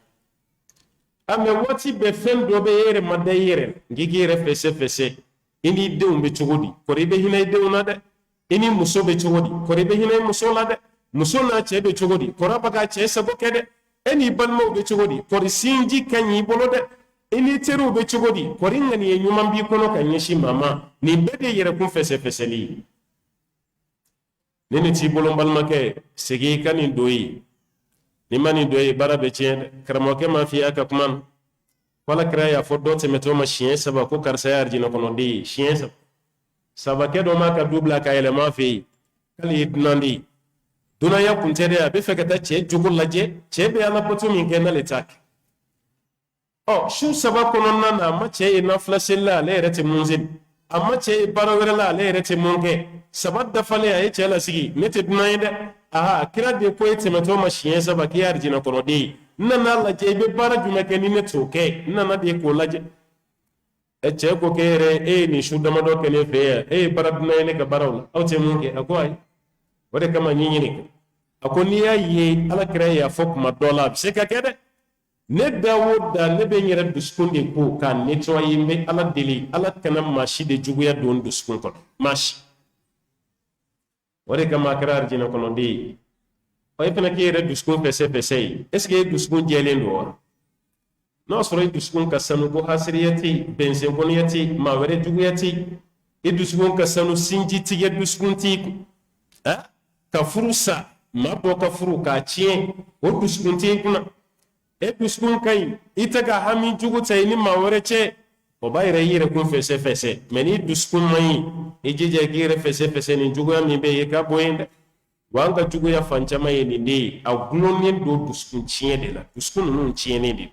ame wati be fen do be yere madayere ngigi re fese ini dew be cogodi kori be hinay dew na de ini muso be cogodi kori be hinay muso la de muso na che be cogodi kora baga che sabo kede eni balmo be cogodi kori sinji kanyi bolo de ini teru be cogodi kori ngani e nyuma bi kono kanyeshi mama ni bede yere kun fese li nene ti bolo balma ke segi kani doyi ni mani doyi bara be chen karamo ke ma fi aka kuman wala kira ya fo dote metoma chien saba ko karsa ya arjina kono di chien saba ke do maka dubla ka ele ma fi kali nandi duna ya kuntere ya be fekata che jugul laje che be ala potu min ke na letak o shu saba kono na ma che na flasilla le rete munzin amma che barawere la le rete munke saba da fale ya che la sigi nete duna inde aha kira de ko ete metoma chien saba ke arjina kono di nana laje be bara jume ke ni neto ke nana de ko laje e che ko kere ni shuda mado ke ne fe bara duna ne ka barawla awte mun ke akoy wode kama nyinyi ne akoni ya ye ala kire ya fok ma dola se ka kede ne dawuda ne be nyere duskunde ko kan ne to yimbe ala deli ala kana mashi de juguya don duskun ko mashi wode kama karar jina kono di ay fana ke re duskun pese est-ce que duskun jelen do no soro duskun ka sanu ko hasriyati benzen koniyati ma were juguyati duskun ka sanu sinji tige duskun ti ka furusa ma bo ka furu ka cien o duskun ti kuna duskun kai ita ka hami juguta ni ma were che o bayre yire kun fese meni duskun mai ejije gire fese ni juguya mi be ka boyenda wanga jugu ya fanchama yeni ndi a gulonin do duskun ciye de la duskun nun ciye ne de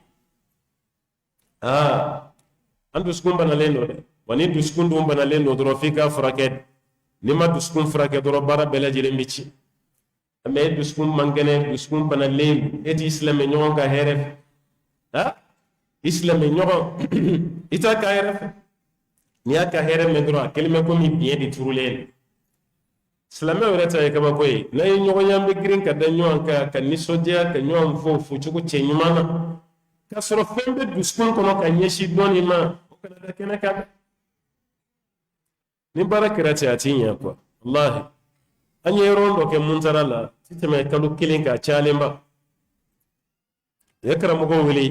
an duskun bana lendo de wani duskun dum bana lendo dro fika fraket nima duskun fraket dro bara bela jere mici ame duskun mangene duskun bana lendo eti islam nyon ka heref islam nyon ita ka heref ni aka heref me dro kelme ko mi bien di turulen silame wala tay kaba koy na ñogo ñambe green ka dañu ka ni sodia ka ñoom fofu ci ko ci ñumana ka soro fembe duskun kono ka ñeshi doni ma o kana da kena ka ni barakirati atinya ko wallahi anye rondo ke muntara la titeme kalu kilin ka chalemba yakra mo go wili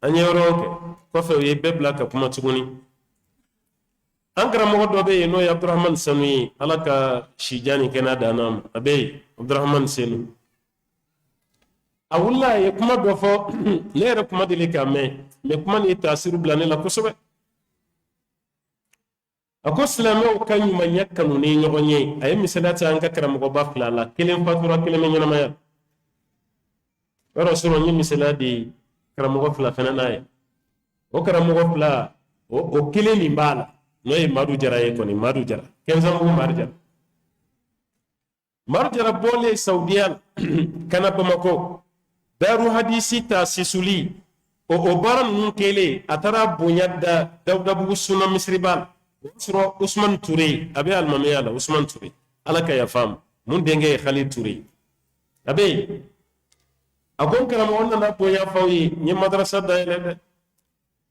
anye ronke ko fe ye bebla ka kuma tuguni ankara mo do be no Abdurrahman Sanu alaka shijani kena danam abe Abdurrahman Sanu awulla ye kuma do fo lere kuma dile kame me kuma ni tasiru blane la kusobe ako silame o kanyu manyakanu ni nyogonye ay misalata anka karam go bafla la kelen fatura kelen nyana maya waro suro nyi misaladi karamogo fula fana n'a ye o karamogo fula o kelen nin b'a la n'o ye madu jara ye kɔni madu jara kɛnsanbugu madu jara madu jara bɔlen saudiya la kana bamako daru hadisi ta sisuli o baara ninnu kɛlen a taara bonya da dawudabugu suna misiri b'a la o y'a sɔrɔ usman ture a bɛ alimamiya la usman ture ala ka yafa ma mun denkɛ ye khalid ture a bɛ yen a ko n karamɔgɔ nana bonya f'aw ye n ye madarasa dayɛlɛ dɛ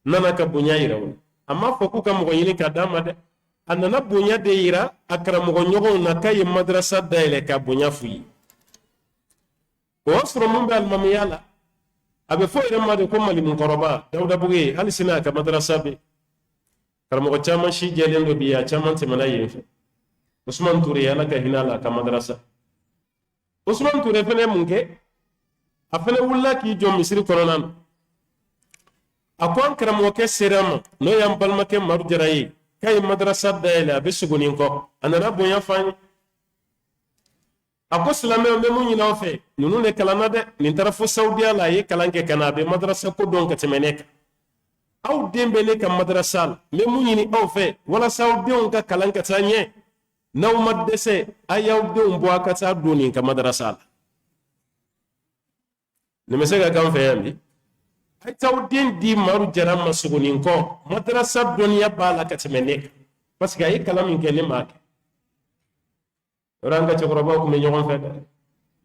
nana ka bonya yira o la a m'a fɔ k'u ka mɔgɔ ɲini k'a d'a ma dɛ a nana bonya de yira a karamɔgɔ ɲɔgɔnw na k'a ye madarasa dayɛlɛ ka bonya f'u ye o y'a sɔrɔ mun bɛ alimamiya la a bɛ fɔ yɛrɛ ma de ko malimukɔrɔba dawudabugu ye hali sini a ka madarasa bɛ karamɔgɔ caman si jɛlen dɔ bi a caman tɛmɛna yen fɛ usman ture ala ka hinɛ a la a ka madarasa usman ture fana ye mun kɛ a fana wulila k'i jɔ misiri kɔnɔna na a ko an karamɔgɔkɛ sera ma n'o y'an balimakɛ madu jara ye k'a ye madarasa dayɛlɛ a bɛ sogonin kɔ a nana bonya f'an ye a ko silamɛw bɛ mun ɲini aw fɛ ninnu de kalanna dɛ nin taara fo saudiya la a ye kalan kɛ ka na a bɛ madarasa ko dɔn ka tɛmɛ ne kan aw den bɛ ne ka madarasa la n bɛ mun ɲini aw fɛ walasa aw denw ka kalan ka taa ɲɛ n'aw ma dɛsɛ a y'aw denw bɔ a ka taa don nin ka madarasa la nin bɛ se ka k'an fɛ yan bi a ye t'aw den di madu jara ma sogonin kɔ madarasa dɔnniya b'a la ka tɛmɛ ne kan parce que a ye kalan min kɛ ne m'a kɛ yɔrɔ an ka cɛkɔrɔbaw tun bɛ ɲɔgɔn fɛ dɛ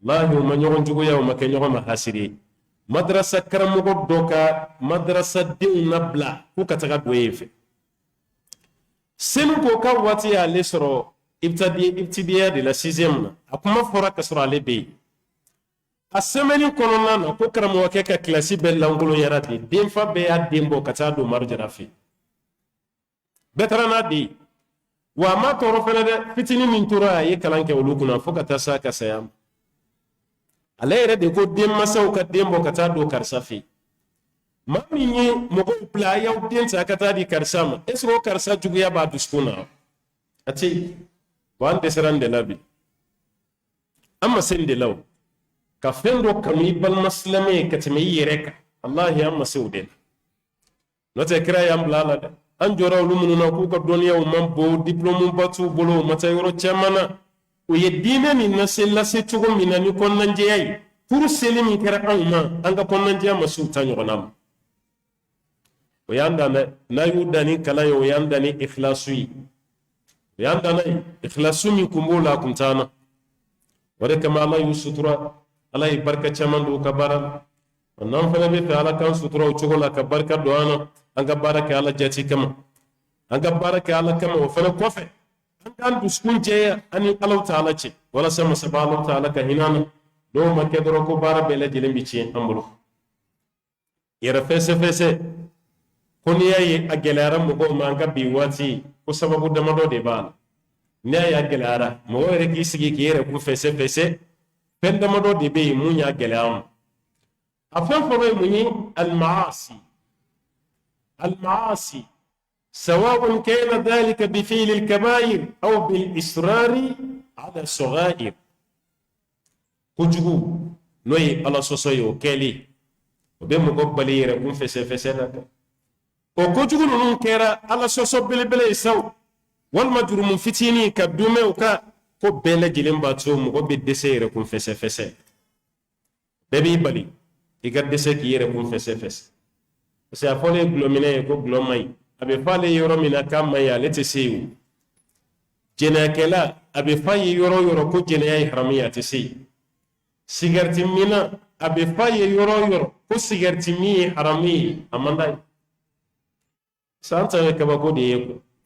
lahi u ma ɲɔgɔn juguya u ma kɛ ɲɔgɔn ma hasiri ye madarasa karamɔgɔ dɔ ka madarasa denw labila k'u ka taga don yen fɛ senu ko ka waati y'ale sɔrɔ ibtidiya de la 6e na a kuma fɔra ka sɔrɔ ale bɛ yen a sɛmɛni kɔnɔna na ko karamɔgɔkɛ ka kilasi bɛɛ lankolonyara ten denfa bɛɛ y'a den bɔ ka taa don madu jara fɛ bɛɛ taara n'a den ye wa a ma tɔɔrɔ fɛnɛ dɛ fitinin min tora a ye kalan kɛ olu kunna fo ka taa s'a ka saya ma ale yɛrɛ de ko denmansaw ka den bɔ ka taa don karisa fɛ maa min ye mɔgɔw bila a y'aw den ta ka taa di karisa ma est ce que o karisa juguya b'a dusukun na a tɛ yen wa an dɛsɛra nin de la bi an ma se nin de la o ka fɛn dɔ kanu i balima silamɛ ye ka tɛmɛ i yɛrɛ kan walahi an ma se o de la n'o tɛ kira y'an bila a la dɛ an jɔra olu minnu na k'u ka dɔnniyaw man bon diplôme ba t'u bolo u ma taa yɔrɔ caman na o ye diinɛ nin lase cogo min na ni kɔnɔnajɛya ye pour seli min kɛra anw ma an ka kɔnɔnajɛya ma se u ta ɲɔgɔnna ma o y'an dan dɛ n'a y'u dan ni kalan ye o y'an dan ni ikhlasu ye o y'an dan ye ikhlasu min kun b'o la a kun t'an na o de kama ala y'u sutura ala ye barika caman don u ka baara la n'an fana bɛ fɛ ala k'an sutura o cogo la ka barika don an na an ka baara kɛ ala jati kama an ka baara kɛ ala kama o fana kɔfɛ an k'an dusukun jɛya an ni alaw ta ala cɛ walasa masaba alaw ta ala ka hinɛ an na n'o ma kɛ dɔrɔn ko baara bɛɛ lajɛlen bɛ tiɲɛ an bolo yɛrɛ fɛsɛ ko n'i y'a ye a gɛlɛyara mɔgɔw ma an ka bi waati ko sababu damadɔ de b'a la n'i y'a ye a gɛlɛyara mɔgɔ yɛrɛ k'i sigi k'i yɛrɛ kun fɛsɛ fɛn damadɔ de bɛ yen mun y'a gɛlɛya ma a fɛn fɔlɔ ye mun ye المعاصي سواء كان ذلك بفعل الكبائر أو بالإصرار على الصغائر كجو نوي على سوسيو كالي وبمقبلي يكون فسفسة وكجو نون كيرا على سوسو بلبل يساو والمجرم فتيني كبدومي وكا ko bɛɛ lajɛlen b'a to mɔgɔ bɛ dɛsɛ yɛrɛ kun fɛsɛfɛsɛ bɛɛ b'i bali i ka dɛsɛ k'i yɛrɛ kun fɛsɛfɛsɛ parce que a fɔlen gulɔminɛ ye ko gulɔ man ɲi a bɛ fɔ ale yɔrɔ min na k'a man ɲi ale tɛ se yen o jɛnɛyakɛla a bɛ fɔ a ye yɔrɔ o yɔrɔ ko jɛnɛya ye haramu ye a tɛ se yen sigɛriti minna a bɛ fɔ a ye yɔrɔ o yɔrɔ ko sigɛriti min ye haramu ye a man d'a ye san ta ye kabako de ye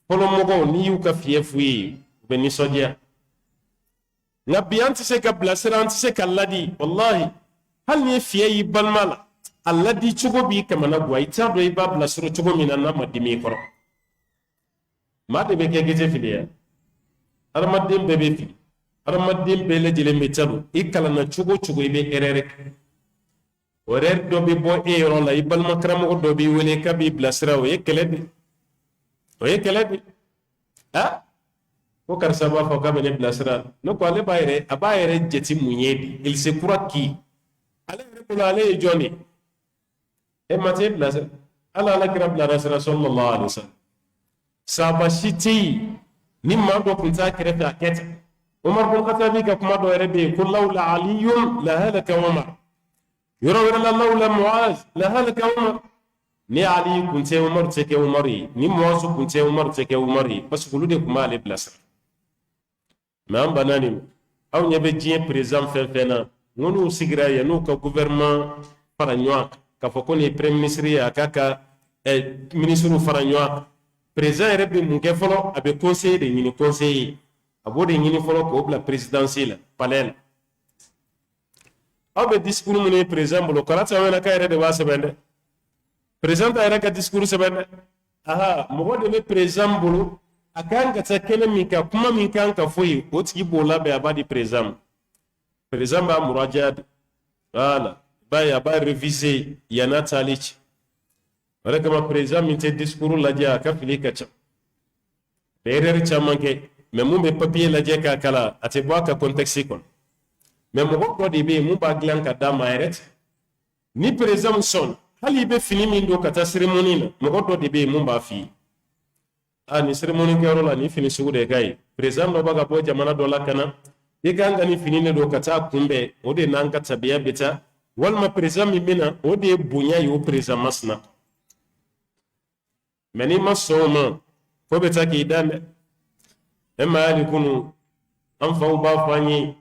fɔlɔ mɔgɔw n'i y'u ka fiyɛ f'u ye u bɛ nisɔndiya nka bi an tɛ se ka bilasira an tɛ se ka ladi wallahi hali ni fiye y'i balima la a ladi cogo b'i kamana guwa i t'a dɔn i b'a bilasira cogo min na n'a ma dimi i kɔrɔ maa de bɛ kɛ gese filiya hadamaden bɛɛ bɛ fili hadamaden bɛɛ lajɛlen bɛ ta don i kalanna cogo o cogo i bɛ erreur kɛ o erreur dɔ bɛ bɔ e yɔrɔ la i balima karamɔgɔ dɔ b'i wele k'a b'i bilasira o ye kɛlɛ de ah ko karisa b'a fɔ k'a bɛ ne bilasira ne ko ale b'a yɛrɛ jate mun ye de il se croit qui ale yɛrɛ bolo ale ye jɔn de e mate bilasira ala kira bilasira sallallahu alaihi wasallam sahaba shiti ni ma do kun ta kire ta ket umar bin khattab ka kuma do rebe kul laula aliyun la halaka umar yoro wala laula muaz la halaka umar ni ali kunte umar teke umari ni muaz kunte umar teke umari parce que lude kuma ale bilasira ma banani aw nyabe jien président fena ngonu sigira ya no ka gouvernement faranyoa ka foko ni premier ministre ya kaka ministre faranyoa président rebe mun ke folo abe conseiller de ni conseiller abode ni folo ko bla présidentielle palais abe discours mun président bolo karata wala ka rede ba sebende président ayra ka discours sebende aha mo de président bolo akan ka tsakene min ka kuma min kan ka foyi o tigi bola be abadi président ba murajat wala ba réviser yana talich wala kama président min te discours la dia ka fili ka cha erreur chamanke mais mu be papier la dia ka kala ate bo ka contexte kon mais mo ko di be mu ba glan ka dama eret ni président son hali be fini min do ka ta cérémonie na mo ko di be mu ba fi ni cérémonie ke rola ni fini sugude kay président do baga bo jamana do la kana e ganga ni fini ne do ka ta kumbe o de nan ka tabiya beta walma président mi bina o de bunya yo président masna meni masoma ko beta ki dande e ma ali kunu an fa ba fanyi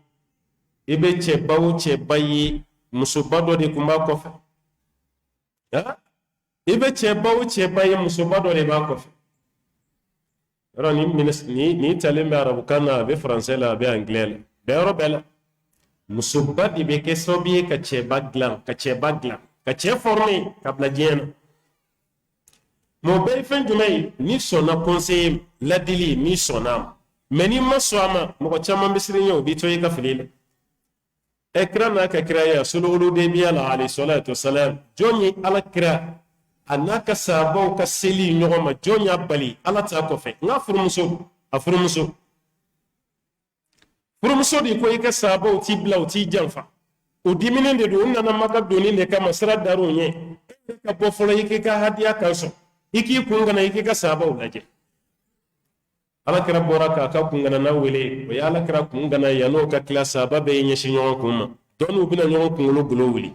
ibe che bawo che bayi musubado de kumba kofa ha ibe che bawo che bayi musubado de ba kofa ni talimbe arabu kana be français la be anglais la be robela musubadi be ke sobi ka che baglan ka che formé ka blajena mo be fen jumay ni sona conseil la dili ni sona meni maswama mo ko chama bisri nyo bi to ka filile ekran ka kraya sululu de bi ala alayhi salatu wassalam joni ala kra anaka sabo ka seli nyoma jonya bali ala ta ko fe nga furumuso di ko ka sabo ti bla ti janfa o dimine de do nana maka doni ne kama sra daro nye ka bo folo yike ka hadiya kanso iki kungana yike ka sabo laje ala kira boraka ka kungana na wele o ya ala kira kungana ya no ka klasa babe nye shinyo kuma donu bina nyo kungulo gulo wuli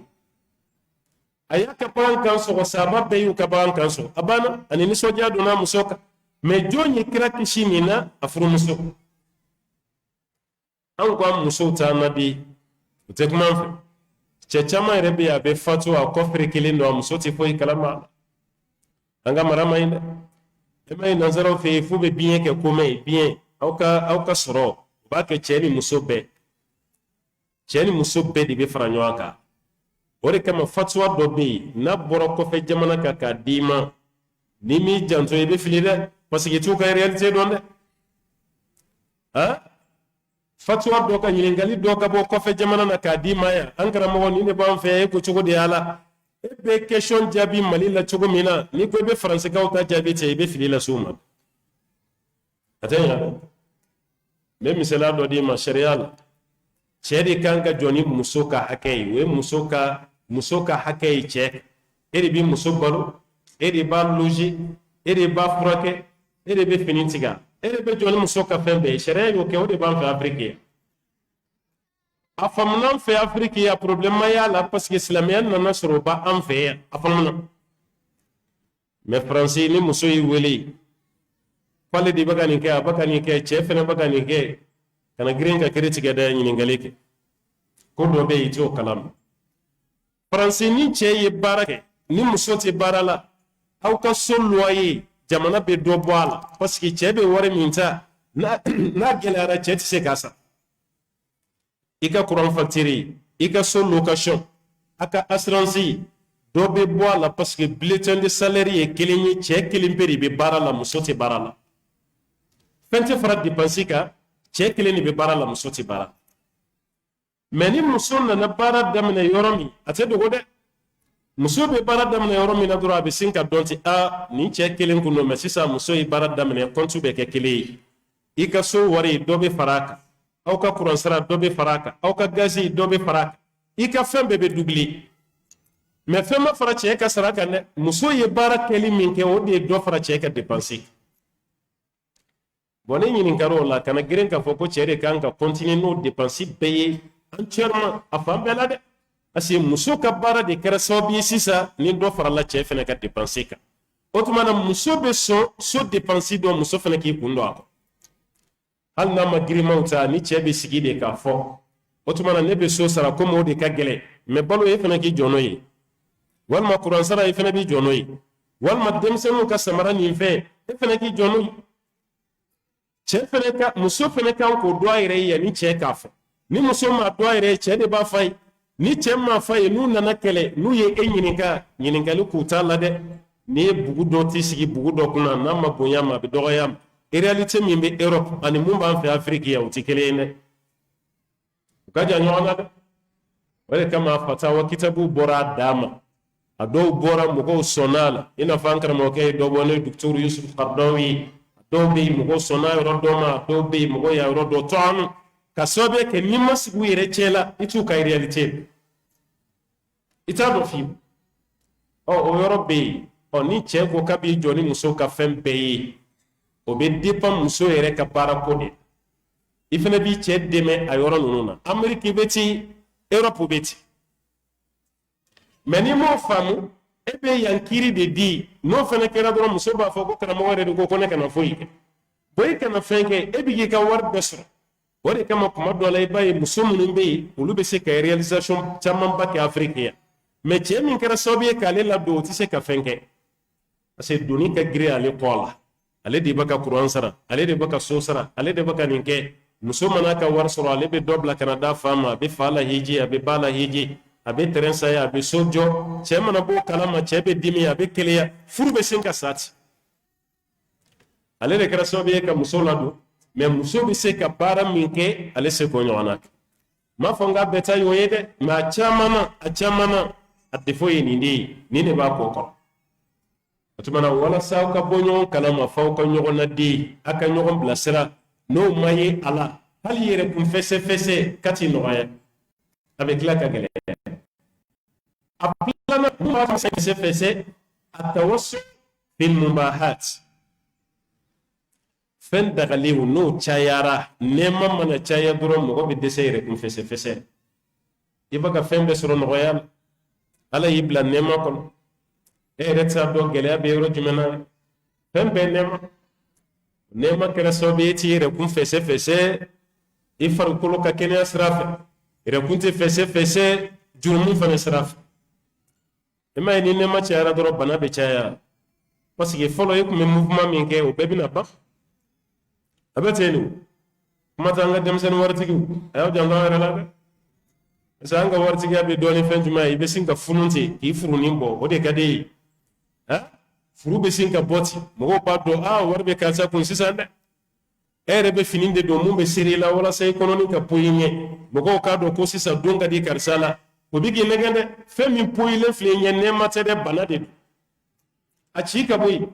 ayaka pan kanso ko sabab be yu ka ban kanso abana ani ni soja do na musoka me jonyi kira kishimina afuru muso an kwa muso ta nabi te kuma fe chama rebe ya be fatu a kofre kilindo muso ti foi kalama anga marama ina e mai nazaro fe fu be bien ke come bien au ka soro ba ke cheni muso be di be franyo aka ore kama fatwa do be na boro ko fe jamana ka dima ni mi janto e be filire parce que tout ka réalité donde ha fatwa do ka nyilingali do ka bo ko fe jamana na ka dima ya ankara mo ni ne ba fe ko chugo de ala e be question jabi malila chugo mina ni ko be france ka ta jabi te be filila suma ataya même cela do di ma sharia chedi kanka joni musoka hakay we musoka hakay che eri bi musobalo eri ba loji eri ba furake eri be finitiga eri be joni musoka fembe sharia yo ke o de ban fa afrique afamna fe afrique ya problème ya la parce que islamiyan na nasro ba am fe afamna mais français ni muso yi weli fale di bagani ke che fene bagani ke kana green ka critique da yin ngaleke ko do be ito kalam français ni che yi barake ni muso ti barala au ka solwaye jamana be do boala parce que che be wore minta na gelara che ti se kasa ika courant facture ika sol location aka assurance do be boala parce que bulletin de salaire e kelini che kelimperi be barala muso ti barala fente fara dépenser ka che kelini be barala muso ti barala meni muso na bara damna yoromi ate dogo de muso be bara damna yoromi na dura be sinka donti ni che kelen kuno me sisa muso yi bara damna kontu be ke kele ika so wari do be faraka au ka courant sara do be faraka au ka gazi do be faraka ika fembe be doubler mais fema fara cɛ ka sara kan dɛ muso ye baara kɛli min kɛ o de ye dɔ fara cɛ ka dépense bon ne ɲininkara o la kana girin k'a fɔ ko cɛ de kan ka continuer n'o dépense bɛɛ ye entièrement a fan bɛɛ la dɛ parce que muso ka baara de kɛra sababu ye sisan ni dɔ farala cɛ fɛnɛ ka dépense kan o tuma na muso bɛ sɔn so dépense dɔ muso fɛnɛ k'i kun don a kɔ hali n'a ma girimaw ta ni cɛ bɛ sigi de k'a fɔ o tuma na ne bɛ so sara komi o de ka gɛlɛn mais balo e fɛnɛ k'i jɔ n'o ye walima kuran sara e fɛnɛ b'i jɔ n'o ye walima denmisɛnninw ka samara nin fɛn e fɛnɛ k'i jɔ n'o ye cɛ fɛnɛ ka muso fɛnɛ kan k'o dɔn a yɛrɛ ye yanni cɛ k'a fɔ ni muso m'a dɔn a yɛrɛ ye cɛ de b'a fɔ a ye ni cɛ m'a fɔ a ye n'u nana kɛlɛ n'u ye e ɲininka ɲininkali k'u t'a la dɛ n'i ye bugu dɔ t'i sigi bugu dɔ kunna n'a ma bonya ma a bɛ dɔgɔya ma réalité min bɛ Europe ani mun b'an fɛ Afrique yan o tɛ kelen ye dɛ u ka jan ɲɔgɔn na dɛ o de kama fatawa kitabu bɔra a dan ma a dɔw bɔra mɔgɔw sɔnn'a la i n'a fɔ an karamɔgɔkɛ ye dɔ bɔ ne docteur Yusuf Qaradawi ye dɔw bɛ yen mɔgɔw sɔnna yɔrɔ dɔ ma dɔw bɛ yen mɔgɔw y'a yɔrɔ dɔ to an ka sababu kɛ n'i ma sigi u yɛrɛ cɛ la i t'u ka réalité i t'a dɔn fiyewu o yɔrɔ bɛ yen ni cɛ ko k'a b'i jɔ ni muso ka fɛn bɛɛ ye o bɛ dépend muso yɛrɛ ka baara ko de i fana b'i cɛ dɛmɛ a yɔrɔ ninnu na Amérique bɛ ten Europe bɛ ten mais n'i m'o faamu e bɛ yan kiiri de di n'o fana kɛra dɔrɔn muso b'a fɔ ko karamɔgɔ yɛrɛ de ko ne kana foyi kɛ bon e kana fɛn kɛ e bɛ k'i ka wari bɛɛ sɔrɔ o de kama kuma dɔ la i b'a ye muso minnu bɛ yen olu bɛ se ka réalisation camanba kɛ Afrique yan mais cɛ min kɛra sababu ye k'ale ladon o tɛ se ka fɛn kɛ parce que doni ka girin ale kɔ la ale de bɛ ka kuran sara ale de bɛ ka so sara ale de bɛ ka nin kɛ muso mana ka wari sɔrɔ ale bɛ dɔ bila ka na d'a fa ma a bɛ fa la hiji a bɛ ba la hiji a bɛ terrain san a bɛ so jɔ cɛ mana bɔ kalama cɛ bɛ dimi a bɛ keleya furu bɛ sin ka sa ten ale de kɛra sababu ye ka muso ladon mais muso bɛ se ka baara min kɛ ale se k'o ɲɔgɔn na kɛ m'a fɔ n k'a bɛɛ ta y'o ye dɛ mais a caman na a défaut ye nin de ye nin de b'a kɔ kɔrɔ o tuma na walasa aw ka bɔ ɲɔgɔn kalama f'aw ka ɲɔgɔn laden a ka ɲɔgɔn bilasira n'o ma ye a la hali yɛrɛ kun fɛsɛ ka t'i nɔgɔya a bɛ tila ka gɛlɛya a filanan mun b'a fɛsɛ a tawassul fil mubahat fɛn dagaliw n'o cayara nɛɛma mana caya dɔrɔn mɔgɔ bɛ dɛsɛ yɛrɛ kun fɛsɛ i bɛ ka fɛn bɛɛ sɔrɔ nɔgɔya la ala y'i bila nɛɛma kɔnɔ e yɛrɛ tɛ se dɔn gɛlɛya bɛ yɔrɔ jumɛn na fɛn bɛɛ nɛɛma kɛra sababu ye e t'i yɛrɛ kun fɛsɛ i farikolo ka kɛnɛya sira fɛ yɛrɛ kun tɛ fɛsɛ jurumu fana sira fɛ i m'a ye ni nɛɛma cayara dɔrɔn bana bɛ caya parce que fɔlɔ e kun bɛ mouvement min kɛ o bɛɛ bɛna ban a bɛ ten de kuma tɛ an ka denmisɛnnin waritigiw a y'aw janto an yɛrɛ la dɛ parce que an ka waritigiya bɛ dɔn ni fɛn jumɛn ye i bɛ sin ka funu ten k'i furunin bɔ o de ka di e ye furu bɛ sin ka bɔ ten mɔgɔw b'a dɔn wari bɛ karisa kun sisan dɛ e yɛrɛ bɛ fini de don mun bɛ seri la walasa i kɔnɔni ka poyi ɲɛ mɔgɔw k'a dɔn ko sisan don ka di karisa la o bɛ k'i nɛgɛn dɛ fɛn min poyilen filɛ ɲɛ nɛɛma tɛ dɛ bana de don a ci ka bɔ yen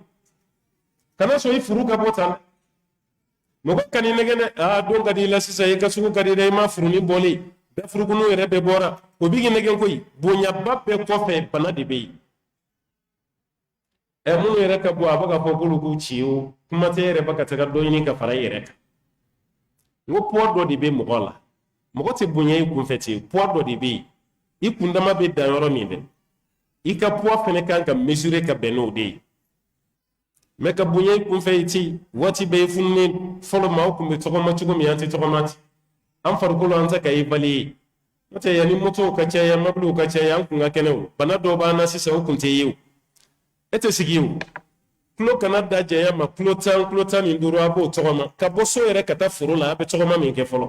kana sɔn i furu ka bɔ tan mɔgɔ ka n'i nɛgɛn dɛ don ka di i la sisan i ka sugu ka di dɛ i ma furunin bɔlen bɛɛ furukunu yɛrɛ bɛɛ bɔra o bɛ k'i nɛgɛn koyi bonyaba bɛɛ kɔfɛ bana de bɛ yen minnu yɛrɛ ka bɔ a bɛ ka fɔ k'olu k'u ci o kuma tɛ yɛrɛ bɛ ka taga dɔ ɲini ka fara i yɛrɛ kan n ko poids dɔ de bɛ mɔgɔ la mɔgɔ tɛ bonya i kunfɛ ten poids dɔ de bɛ yen i kundama bɛ dan yɔrɔ min dɛ i ka poids fana kan ka mesurer ka bɛn n'o de ye mais ka bonya i kunfɛ i ti waati bɛɛ i fununen fɔlɔ maaw tun bɛ tɔgɔma cogo min an tɛ tɔgɔma ten an farikolo an tɛ ka évaluer n'o tɛ yanni motow ka caya mobiliw ka caya an kun ka kɛnɛ o bana dɔw b'an na sisan o kun tɛ ye o e tɛ sigi o tulo kana da janya ma tulo tan ni duuru a b'o tɔgɔma ka bɔ so yɛrɛ ka taa foro la a bɛ tɔgɔma min kɛ fɔlɔ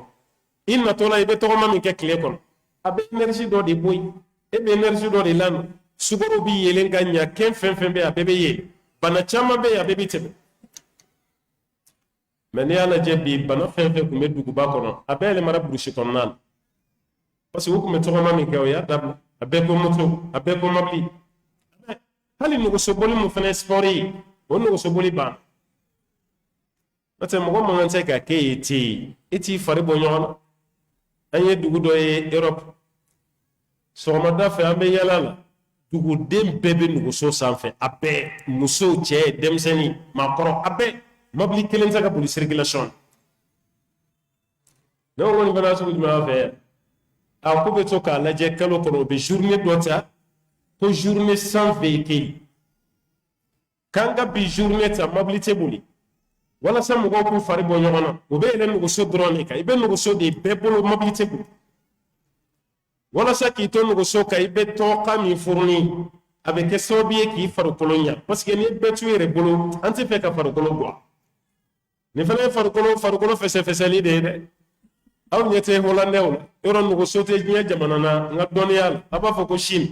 i natɔ la i bɛ tɔgɔma min kɛ tile kɔnɔ a bɛ énergie dɔ de bɔ yen e bɛ énergie dɔ de lanu sukaro bɛ yelen ka ɲa kɛn fɛn fɛn bɛ yen a bɛɛ bɛ ye bana caman bɛ yen a bɛɛ bɛ tɛmɛ mais n'i y'a lajɛ bi bana fɛn fɛn tun bɛ duguba kɔnɔ a bɛɛ yɛlɛmara burusi kɔnɔna na parce que u tun bɛ tɔgɔma min kɛ o y'a dabila a bɛɛ ko moto a bɛɛ ko mobili hali nɛgɛsoboli mun fana ye sport ye o nɛgɛsoboli ban n'o tɛ mɔgɔ man kan tɛ ka kɛ yen ten i t'i fari bɔ ɲɔgɔn na an ye dugu dɔ ye Europe sɔgɔmada fɛ an bɛ yala la duguden bɛɛ bɛ nuguso sanfɛ a bɛɛ muso cɛ denmisɛnnin maakɔrɔ a bɛɛ mobili kelen tɛ ka boli circulation ne ko nin fana sugu jumɛn b'a fɛ yan a ko bɛ to k'a lajɛ kalo kɔnɔ o bɛ journée dɔ ta ko journée sans véhicule k'an ka bi journée ta mobili tɛ boli walasa mɔgɔw k'u fari bɔ ɲɔgɔn na o bɛ yɛlɛn nuguso dɔrɔn de kan i bɛ nuguso de bɛɛ bolo mobili tɛ boli walasa k'i to nuguso kan i bɛ tɔgɔkan min furuni a bɛ kɛ sababu ye k'i farikolo ɲa parce que ni bɛɛ t'u yɛrɛ bolo an tɛ fɛ ka farikolo bɔ nin fana ye farikolo fɛsɛfɛsɛli de ye dɛ aw ɲɛ tɛ hollandɛw la yɔrɔ nuguso tɛ diɲɛ jamana na n ka dɔnniya la a b'a fɔ ko Chine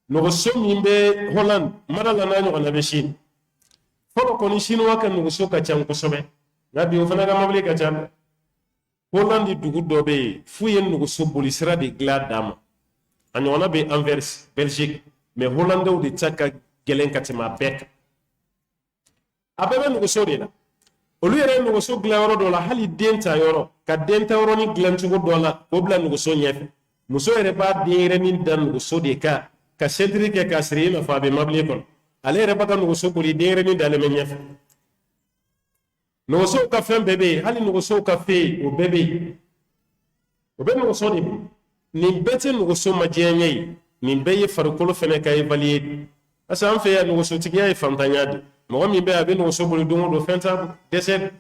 nuguso min bɛ Holland mara la n'a ɲɔgɔnna bɛ Chine fɔlɔ kɔni Chinois ka nuguso ka ca kosɛbɛ nka bi o fana ka mobili ka ca dɛ Holland dugu dɔ bɛ yen f'u ye nuguso bolisira de dilan d'a ma a ɲɔgɔnna bɛ Anvers Belgique mais Hollandɛw de ta ka gɛlɛn ka tɛmɛ a bɛɛ kan a bɛɛ bɛ nuguso de la olu yɛrɛ ye nuguso dilan yɔrɔ dɔ la hali den ta yɔrɔ ka den ta yɔrɔnin dilan cogo dɔ la k'o bila nuguso ɲɛfɛ muso yɛrɛ b'a denyɛrɛnin da nuguso de kan ka sentiri kɛ k'a siri i n'a fɔ a bɛ mobili kɔnɔ ale yɛrɛ b'a ka nuguso boli denyɛrɛnin dalen bɛ ɲɛfɛ nugusow ka fɛn bɛɛ bɛ yen hali nugusow ka fɛn o bɛɛ bɛ yen o bɛ nuguso de bolo nin bɛɛ tɛ nuguso ma diɲɛ ye nin bɛɛ ye farikolo fɛnɛ ka évaluer de parce que an fɛ yan nugusotigiya ye fantanya de mɔgɔ min bɛ a bɛ nuguso boli don o don fɛn t'a dɛsɛ de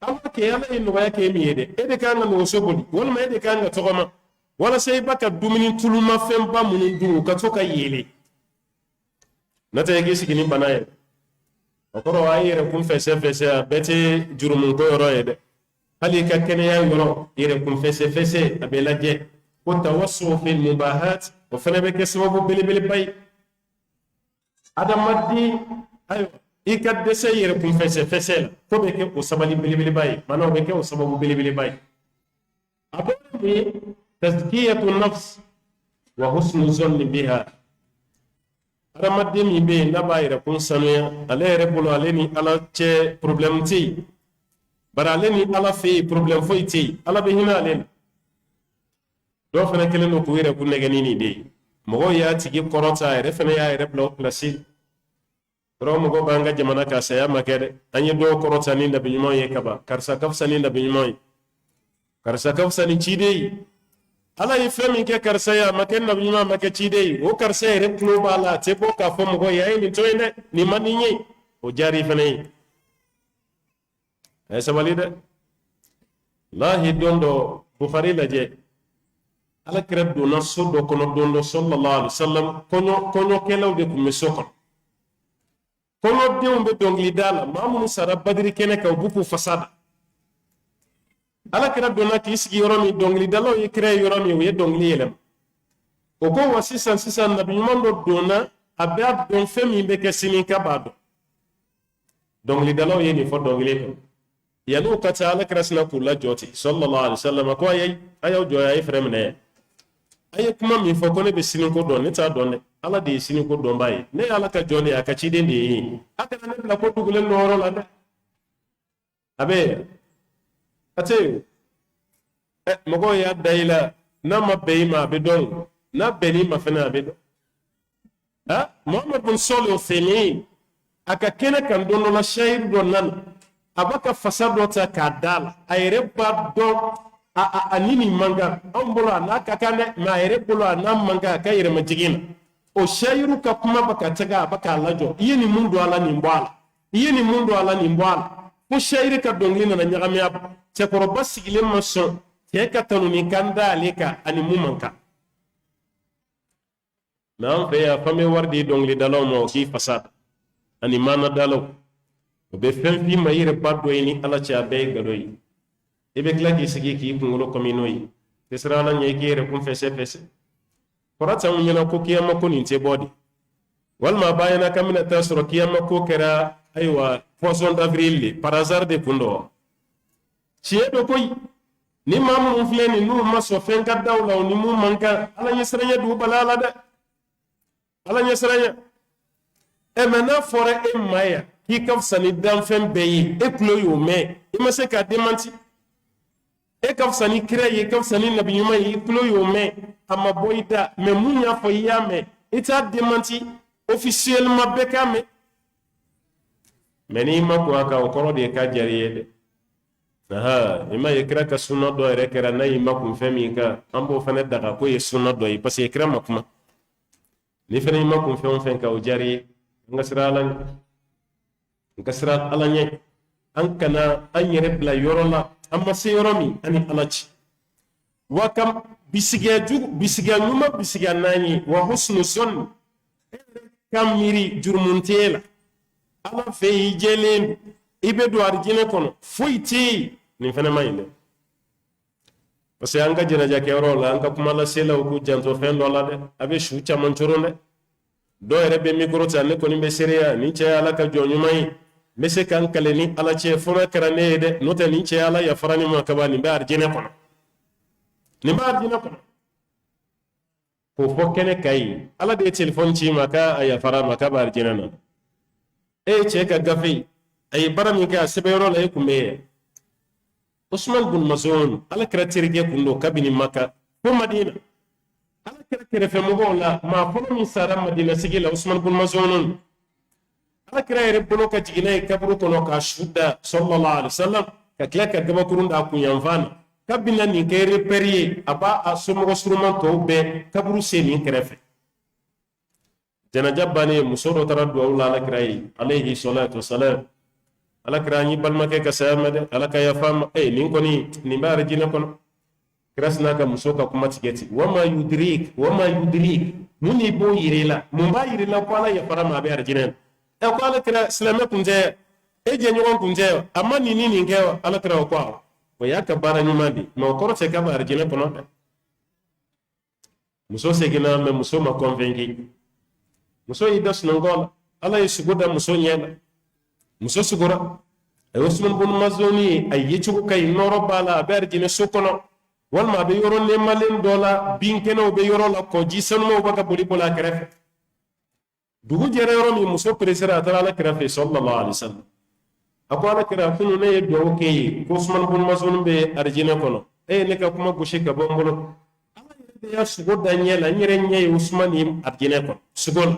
ala kɛ ala ye nɔgɔya kɛ min ye dɛ e de kan ka nuguso boli walima e de kan ka tɔgɔma walasa i b'a ka dumuni tulumafɛnba minnu dun u ka to ka yeelen n'o tɛ i k'i sigi ni bana ye o kɔrɔ a ye yɛrɛ kun fɛsɛ a bɛɛ tɛ jurumuko yɔrɔ ye dɛ hali i ka kɛnɛya yɔrɔ yɛrɛ kun fɛsɛ a bɛ lajɛ ko tawassow fil mubahat o fana bɛ kɛ sababu belebeleba ye adamaden ayiwa i ka dɛsɛ yɛrɛ kun fɛsɛ la ko bɛ kɛ o sabali belebeleba ye maanaam o bɛ kɛ o sababu belebeleba ye a bɛ ye tazkiyatu nafs wa husnu zanni biha adamaden min bɛ yen n'a b'a yɛrɛ kun sanuya ale yɛrɛ bolo ale ni ala cɛ problème tɛ yen bari ale ni ala fɛ yen problème foyi tɛ yen ala bɛ hinɛ ale la dɔw fana kɛlen don k'u yɛrɛ kun nɛgɛ ni nin de ye mɔgɔw y'a tigi kɔrɔta a yɛrɛ fana y'a yɛrɛ bila o pilasi dɔrɔn mɔgɔw b'an ka jamana ka saya ma kɛ dɛ an ye dɔw kɔrɔta ni nabi ɲuman ye kaban karisa ka fisa ni nabi ɲuman ye karisa ka fisa ni ciden ye ala ye fɛn min kɛ karisa ye a ma kɛ nabi ɲuman a ma kɛ ciden ye o karisa yɛrɛ tulo b'a la a tɛ bɔ k'a fɔ mɔgɔ ye a ye nin to yen dɛ nin man di n ye o diyar'i fana ye a ye sabali dɛ lahi don dɔ Bukhari lajɛ ala kɛra donna so dɔ kɔnɔ don dɔ sallallahu alaihi wasallam kɔɲɔkɛlaw de tun bɛ so kɔnɔ kɔɲɔdenw bɛ dɔnkili da la maa minnu sara badiri kɛnɛ kan u b'u k'u fasa da ala kɛra donna k'i sigi yɔrɔ min dɔnkilidalaw ye kira ye yɔrɔ min u ye dɔnkili yɛlɛma o ko wa sisan nabi ɲuman dɔ donna a bɛ dɔn fɛn min bɛ kɛ sini k'a b'a dɔn dɔnkilidalaw ye nin fɔ dɔnkili kan yanni u ka taa ala kɛra sina k'u lajɔ ten sallallahu alaihi wasallam ko a y'aw jɔ a ye fɛrɛ minɛ yan a ye kuma min fɔ ko ne bɛ siniko dɔn ne t'a dɔn dɛ ala de ye siniko dɔnbaa ye ne ye ala ka jɔn de ye a ka ciden de ye a kana ne bila ko dugulen dɔ yɔrɔ la dɛ a bɛ a tɛ yen mɔgɔw y'a da i la n'a ma bɛn i ma a bɛ dɔn n'a bɛnn'i ma fɛnɛ a bɛ dɔn Muhammad bin Salih al-Uthaymin a ka kɛnɛ kan don dɔ la shahid dɔ nana a b'a ka fasa dɔ ta k'a da la a yɛrɛ b'a dɔn a ni nin man kan anw bolo a n'a ka kan dɛ mɛ a yɛrɛ bolo a n'a man kan a ka yɛrɛma jigin na o shahiru ka kuma bɛ ka tɛgɛ a bɛ k'a lajɔ i ye nin mun don a la nin bɔ a la i ye nin mun don a la nin bɔ a la ko shahiri ka dɔnkili nana ɲagami a bɔ cɛkɔrɔba sigilen ma sɔn cɛ ka tanuni kan da ale kan ani mun man kan mɛ an fɛ yan f'an bɛ wari di dɔnkilidalaw ma o k'i fasa ani maanadalaw o bɛ fɛn f'i ma i yɛrɛ ba dɔ ye ni ala cɛ a bɛɛ ye gado ye i bɛ tila k'i sigi k'i kunkolo kɔmi n'o ye tɛ siran ala ɲɛ i k'i yɛrɛ kun fɛsɛ kɔrɔta mun ɲɛna ko kiyama ko nin tɛ bɔ de walima a b'a ɲɛna k'an bɛna taa sɔrɔ kiyama ko kɛra ayiwa poisson d'avril de par hasard de kun dɔ tiɲɛ don koyi ni maa minnu filɛ nin n'u ma sɔn fɛn ka daw la o ni mun man kan ala ɲɛsiranya dugu bala la dɛ ala ɲɛsiranya mɛ n'a fɔra e ma yan k'i ka fisa ni danfɛn bɛɛ ye e tulo y'o mɛn i ma se k'a démenti e ka fisa ni kira ye i ka fisa ni nabi ɲuman ye i tulo y'o mɛn a ma bɔ i da mɛ mun y'a fɔ i y'a mɛn ita demanti officiellement bekame meni ma ko aka o koro de ka jariye de ima yekra ka sunna do ere kera na ima kun femi ka ambo fane daga ko ye sunna do parce que yekra makuma ni fane ima kun fem fen ka o jari ngasra alanye an kana an yere bla yorola amma se yoromi ani alachi wa kam bisiga numa bisiga nani wa husnu sun kam miri jurmuntela ala fe jelen ibe do arjine kono fuiti ni fana mayne parce que anga jina jake rola anga kuma la sela ko janto fen lola de abe shu chaman chorone do rebe micro tanne ko ni be seria ni che ala ka jonyu may mese kan kale ni ala che fona karane de nota ni che ala ya farani ma ka bani be arjine kono ni ba arjine kono ko fokene kay ala de telephone ci maka aya fara maka ba arjine na che ka gafi ay barami ka sebero la kume Usman bin Mazun ala kira tirge kundo kabini maka ko Madina ala kira kere fe mo la ma fo min sara Madina sigila Usman bin Mazun ala kira yere bolo ka jigina kabru kono ka shuda sallallahu alaihi wasallam ka kila ka gaba kurunda ku yanfana kabina ni kere periye aba asomo surman to be kabru seni kerefe jana jabbani musoro taraddu awla ala kira alayhi salatu wassalam ala kira ni balmake ka sayamade ala ka ya fama nin koni ni bare jina kono krasna ka musoka kuma tigeti wama yudrik muni bo yirela mun ba yirela ko ala ya farama be arjina ko ala kira islama kunje je nyon kunje amma ni ngewa ala kira ko o ya ka bara nyuma bi no koro se ka bara arjina kono muso se gina me muso ma convaincu muso idas nangol ala yisugoda muso nyela muso sugura ay Usman bin Mazuni ay yechugo kay noro bala ber jine sokono walma be yoro ne malen dola binkeno be yoro la ko jisano mo baka boli bola kref dugu jere yoro mi muso presera tala kref sallallahu alaihi wasallam akwana kira kunu ne do ke ko Usman bin Mazuni be arjine kono ne ka kuma gushi ka bombolo ala ya sugo danyela nyere nyey Usman im arjine kono sugol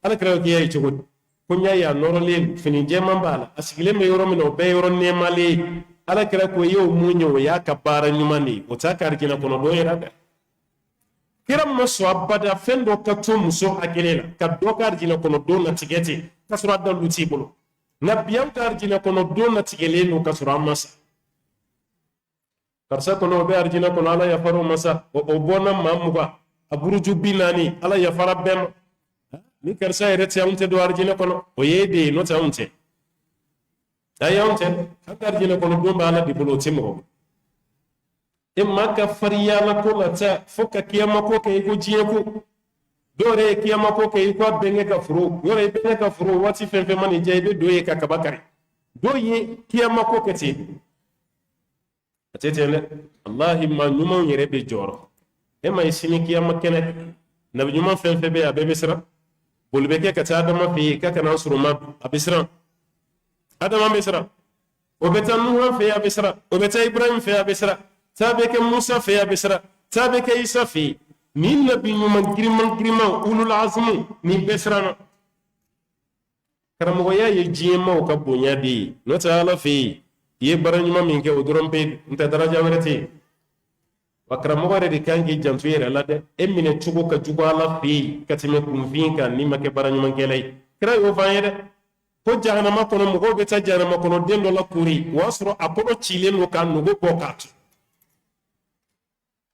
ala kira ke yey chugo kunya ya norole fini jema bala asigile me yoro mino be yoro ne mali ala kira ko yo munyo ya kabara nyumani o taka arjina kono do yera da kira muso abada fendo ka to muso agelela ka do ka arjina kono do na tigeti kasura da luti bolo na biyan ka arjina kono do na tigele no kasura masa karsa kono be arjina kono ala ya faro masa o bona mamuga aburuju binani ala ya fara bem ni karsa yere ti aunte do arjina kono o yede no ta aunte ay aunte haka arjina kono do bala di bolo timo imma ka fariya la ko la ta foka kiyama ko ke ko jiye ko dore kiyama ko ke ko benge ka furu yore benge ka furu wati femfe mani jeybe do ye ka kabakari do ye kiyama ko ke ti atetele wallahi ma nyuma yere be joro ma isini kiyama kene nabi nyuma femfe be abe misra bolbeke ka ta adama fi ka kana suruma abisra adama misra o beta nuha fi abisra o beta ibrahim fi abisra tabeke musa fi abisra tabeke isa fi min nabi man girman ulul azm ni besrana karamo ya ye jima o ka bonya di no taala fi ye baranyuma min ke odoron pe nta daraja werete wakramo ware di kangi jantu yere lade emine chugo ka jugo ala fi katime kumvinka ni make baranyuma kelay kra yo fayede ko jahannama kono mo be ta jahannama kono dendo la kuri wasro apodo chile no kan no go bokatu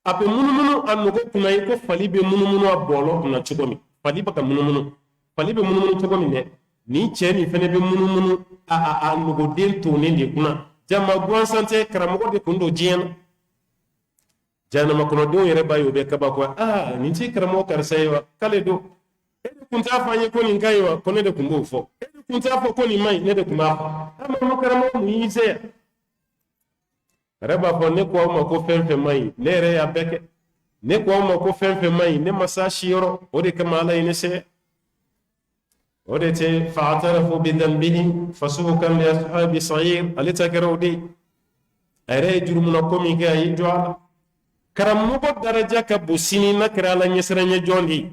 ape munumunu annugo kuna ko fali be munumunu abolo kuna chugomi fali baka munumunu chugomi ne ni cheni fene be munumunu annugo den to ne de kuna jama gwan sante karamo de kundo jien jana makono do yere bayo be kaba ko ni ti karamo karsaywa kale do kunta fanye ko ni ngaywa ko ne de kumbo fo kunta fo ko ni mai ne de kuma amma mo karamo mu yise reba fo ne ko ma ko femfe mai lere ya beke ne ko ma ko femfe mai ne masashi yoro o de kama ala ine se o de te fa'tarafu bi dhanbihim fasuhukan li ashabi sa'ir alita karodi are jurumuna ko mi ga yi joala karam mo bo daraja ka busini na kara la nyesranya jondi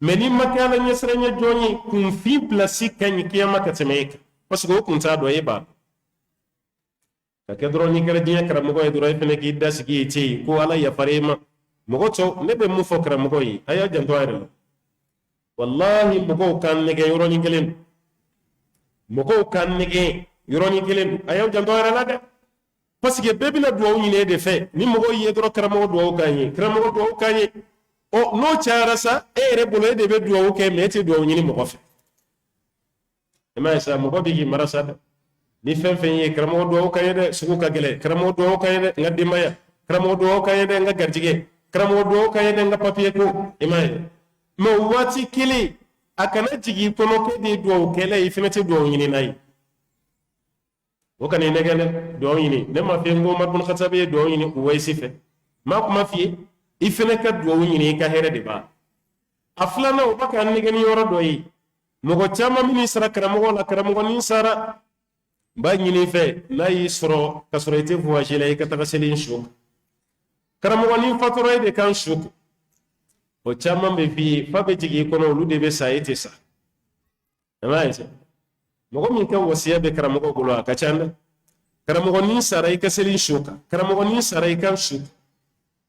mais ni makala nyesranya joni kun fi place kan kiyama ka temeka parce que kun ta do yeba ka ke dro ni kala dinya kara mo ko dro fene ki dasigi ti ko ala ya farema mo ko to ne be mu fokra mo ko yi aya janto ayre wallahi mo ko kan ne ge yoro ni kelen mo ko kan ne ge yoro ni kelen aya janto ayre la de parce que bebe na do ni ne de fe ni mo ko yi dro kara mo do kanye o no cara sa ere bolo de be do ke meti do ni mo ko fe ma sa mo ko bigi marasa de ni fen fen ye kramo do kanye de suku ka gele kramo do kanye de ngaddi maya kramo do kanye de nga garjige kramo do kanye de nga papier ko imay mo wati kili akana jigi kono ke de do kele ifenete do ni nay o kan ne gele do ni ne ma fe ngo marbun khatabe do ni uwaysi fe ma kuma fi ifene ka do ni ka here de ba aflana o baka ne gani yoro do yi mo ko chama mini sara kramo la kramo ni sara ba ñini fe nayi soro ka soro ite voyage lay ka taga selin shuk karamo ni fatoro de kan shuk o chama be fi fa be jigi kono lu de be sayete sa amaite mo ko min ka wasiya be karamo ko golo ka chanda karamo ni sara ka selin shuk karamo ni sara kan shuk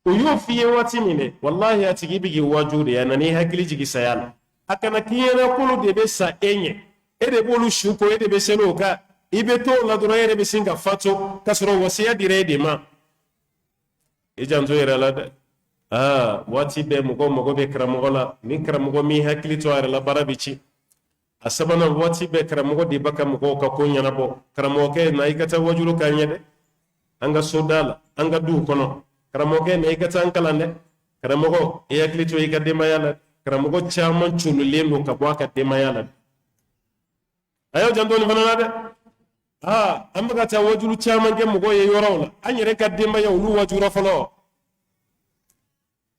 o yo fi wati mine wallahi atigi bigi wajude ya nani hakili jigi sayala akana kiyena kulu de be sa enye ede bolu shuko ede be selo ka ibeto la droyere be singa fato kasro wasiya dire ma ejanzo yere la wati be mugo be kramo la ni kramo mi hakili to ara la barabici asabana wati be kramo di baka mugo ka ko nyana bo kramo ke na ikata wajulu kanyede anga sodala anga du kono kramo ke na ikata ankalande kramo e hakili to ikade mayala kramo chaman chulu lendo ka bwaka de mayala ayo jando ni fanana de amba ta wajulu chaman ke mugo ye yorawla anyere kadde ma yaw lu wajura falo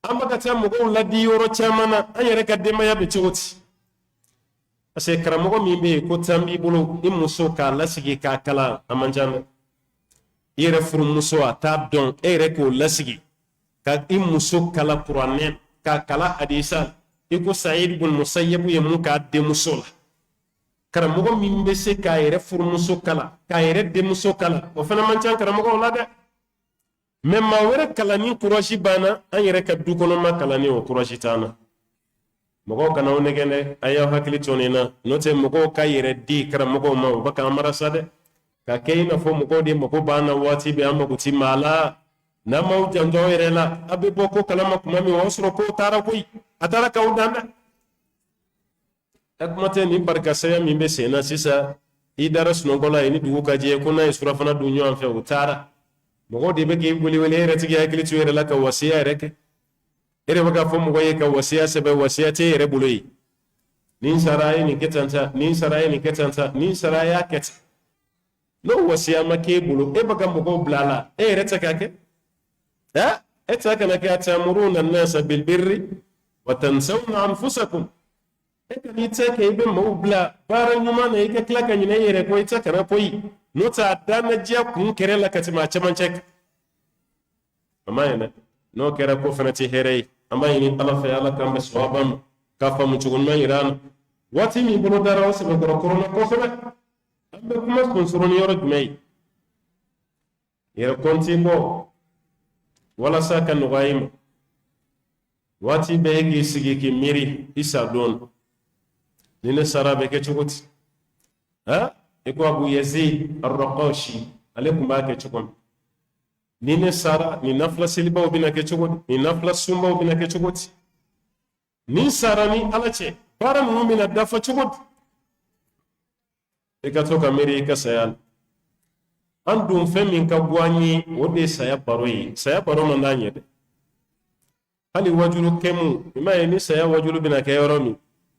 amba ta mugo laddi yoro chamana anyere kadde ma yabe choti ase karamogo mimbe ko tambi bulu imuso ka lasigi ka kala amanjana yere furu muso ata don ere ko lasigi ka imuso kala qur'anen ka kala hadisa iko sa'id ibn musayyib ye mun ka de musola karamogo min be se ka yere furmuso kala ka yere de muso kala o fana man can karamogo la de même ma were kala ni kurashi bana an yere ka du kono ma kala ni o kurashi tana mogo kana o negene ayo hakili tonina note mogo ka yere di karamogo ma o baka marasa de ka keina fo mogo de mogo bana wati be amma guti mala na mau jando yere la abe boko kala ma kuma mi wasro ko tara koy atara ka udanda akmate ni barka saya mimbe sena sisa idara sunongola ini dugu kaje kuna isura fana dunyo anfe utara mogo de be ge wuli wuli reti ge akili tuere la ka wasiya reke ere baga fo mogo ye ka wasiya sebe wasiya te ere buloi nin sarai ni ketanta nin sarai ni ketanta nin sarai ya ket no wasiya make bulu e baga mogo blala e reta kake etaka ka tamuruna an-nasa bil birri wa tansawna anfusakum ni take ibe mawbla bara nyuma na ike klaka nyine yere ko ita kana poyi nota dana jiya kun kere la katima chaman chek amma yana no kera ko fanati here amma yini ala fa yala kam sawabam ka fa mu chugun man iran wati mi bolo dara wasi be ko corona ko fana ambe kuma sponsor ni yoro jumai yere kontimbo wala saka no gaim wati be gi sigi ki miri isa don nina sarabe ke chukuti iko abu yazid ar-raqashi alaikum ba ke chukun nina sara ni nafla silba bina ke chukuti ni nafla sumba bina ke chukuti ni sara ni alache para mu'mina dafa chukuti ikatoka miri ka sayal andum femin ka gwani wode saya baro mandanye de hali wajulu kemu ima ni saya wajulu bina ke yoromi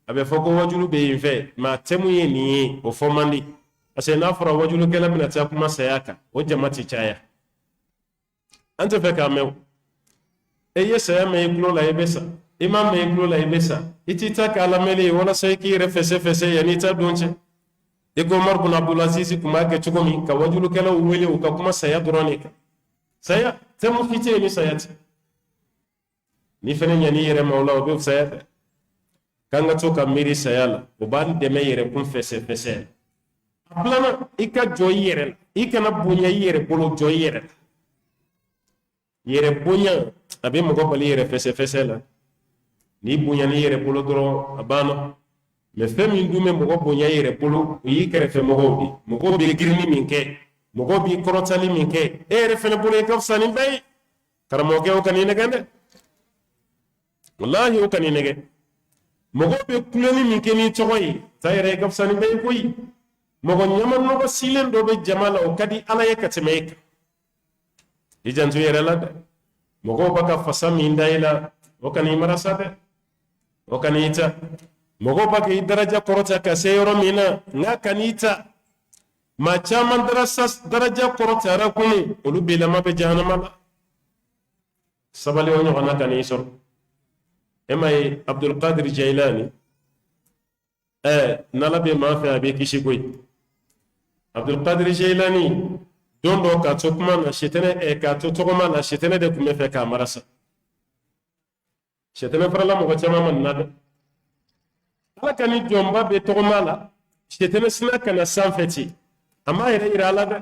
abe foko wajulu be inve ma temu ye ni o fomandi ase na fura wajulu kala mina ta kuma sayaka o jamati chaya ante fe ka mew eye saya me iklo la ibesa imam me iklo la ibesa itita kala meli wala sai ki refese yani ta donche ego mar bin abdul aziz kuma ke chugomi ka wajulu kala wele o ka kuma saya dronika saya temu fite ni sayati ni fene nyani yere mawla o be sayata kanga to ka miri sayala o ban deme yere kun fese plana ika joy yere ikana bunya yere bolo joy yere bunya abe mo ko bali yere fese la ni bunya ni yere bolo doro abano me femi ndume mo ko bunya yere bolo yi kere fe mo ko bi girini minke mo ko bi korotali minke ere fene bolo ka fsani bay karamo ke o kanine gande wallahi o kanine ge mo ko be kuleni minke ni togoyi tayre ka fsani bay koyi mo ko nyama no ko silen do be jamala o kadi ala yekatemek ijantu yere la de mo ko baka fasami ndayla o kani marasa de o kanita mo ko baka daraja korota ka seyoro mina nga kanita ma chaman daraja korota ra kunu ulu bila ma be jahannama la sabali o nyona kani sor emay abdul qadir jailani nala be ma fa be kishi koy abdul qadir jailani dondo ka to kuma na shetene ka to kuma na shetene de kuma fe ka marasa shetene farala mo ko chama man nada ala kani jomba be to kuma la shetene sina kana sanfeti amma ira ala da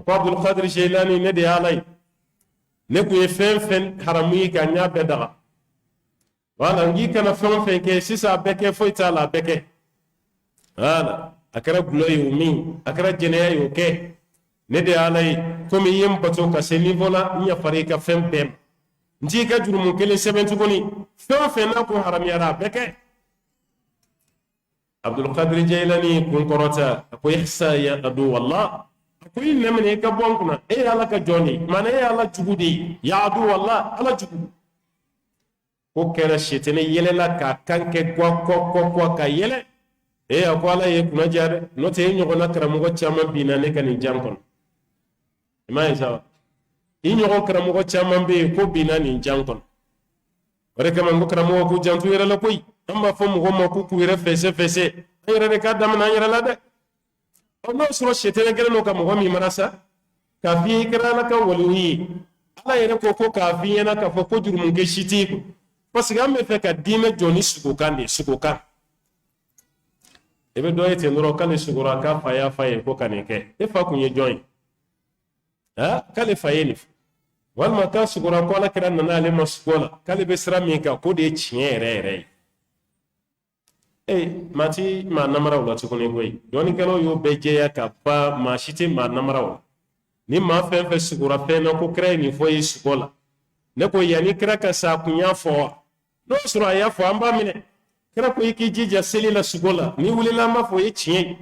ko abdul qadir jailani ne de alai ne ku fen haramu ka nya be daga wala ngi kana fen ke sisa beke foita la beke wala akara buloy umi akara jeneya yo ke ne de alay komi yem bato ka se niveau la nya fare ka fem bem nji ka jurumu kele sebentu koni fen na ko haram yara beke abdul qadir jailani kun korota ko ihsa ya adu wallah ko yin nemne ka bonkuna e ala ka joni mana e ala jugudi ya adu wallah ala jugu ko kera shetene yele la ka kanke ko ka yele e akwala ye kuna jare no te nyogo na karamugo chama bina ne kan jankon imay sawa i nyogo karamugo chama be ko bina ni jankon ore kama ngo karamugo ko jantu yere la koy amma fo mo mo ku yere fese yere de ka dam na yere la de no suro shetene gele no kam go mi marasa ka fi kira la ka wali ala yere ko ka fi yana ka fo ko jurum ge shiti parce que amme fe ka dime joni suko kan ebe do yete nuro kale sugura ka faye ko kaneke e fa kunye join kale faye ni wal ma ka sugura ko la kiran na ale masgola kale be sira mi ka ko de chien re mati ma namara wala to kone koy doni kalo yo beje ya ka pa ma shite ma namara wala ni ma fe sugura fe no ko kre ni foyi sugola ne ko yani kra ka sa kunya fo no sura ya fo amba mine kira ko yiki jija selila sugola ni wulila ma fo yichi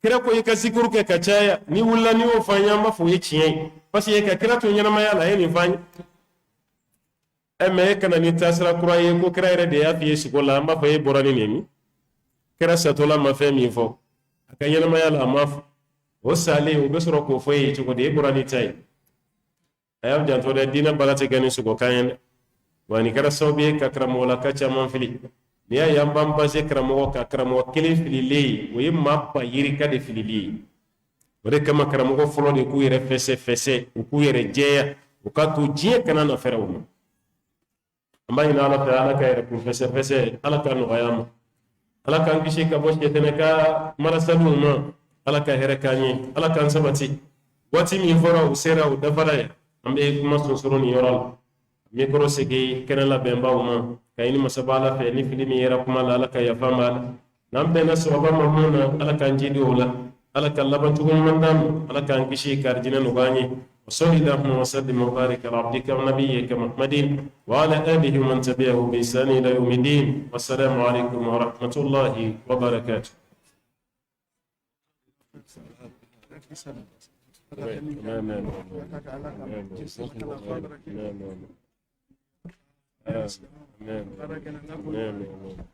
kira ko yika zikuru ke kachaya ni wulila ni o fanya ma fo yichi pasi yeka kira to nyana maya la yeni fanya eme kana ni tasra kura ye ko kira ire de ya fi sugola ma fo ye borani nemi kira satola ma fe mi fo aka nyana maya la ma fo o sale o besoro ko fo ye ko de borani tay ayam janto de dina balate gani sugo kayen wani kara sobe ka kramo la kacha man fili ni ya yambam base kramo ka kramo kele filile o yimma pa yiri ka de filili ore kama kramo ko folo de ku yere fese ku yere jeya o ka tu je kana na ferawo amma ina ala ta ala ka yere ku fese ala ka no ayam ala kan kishi ka bosh tene ka marasalu ma ala ka here kanye ala kan sabati wati mi fora o sera o dafara ambe kuma sosoro ni yoral mikro sigi kenala bemba uma kayni masabala fe ni filimi yera kuma la ala ka yafama nam be na sababa mamuna ala kan jidi wala ala kan labantu mandam ala kan kishi karjina no gani wa sallallahu wa sallim wa barik ala abdika wa nabiyyika muhammadin wa ala alihi wa man tabi'ahu bi ihsan ila yawmiddin wassalamu alaykum wa rahmatullahi wa barakatuh Amen.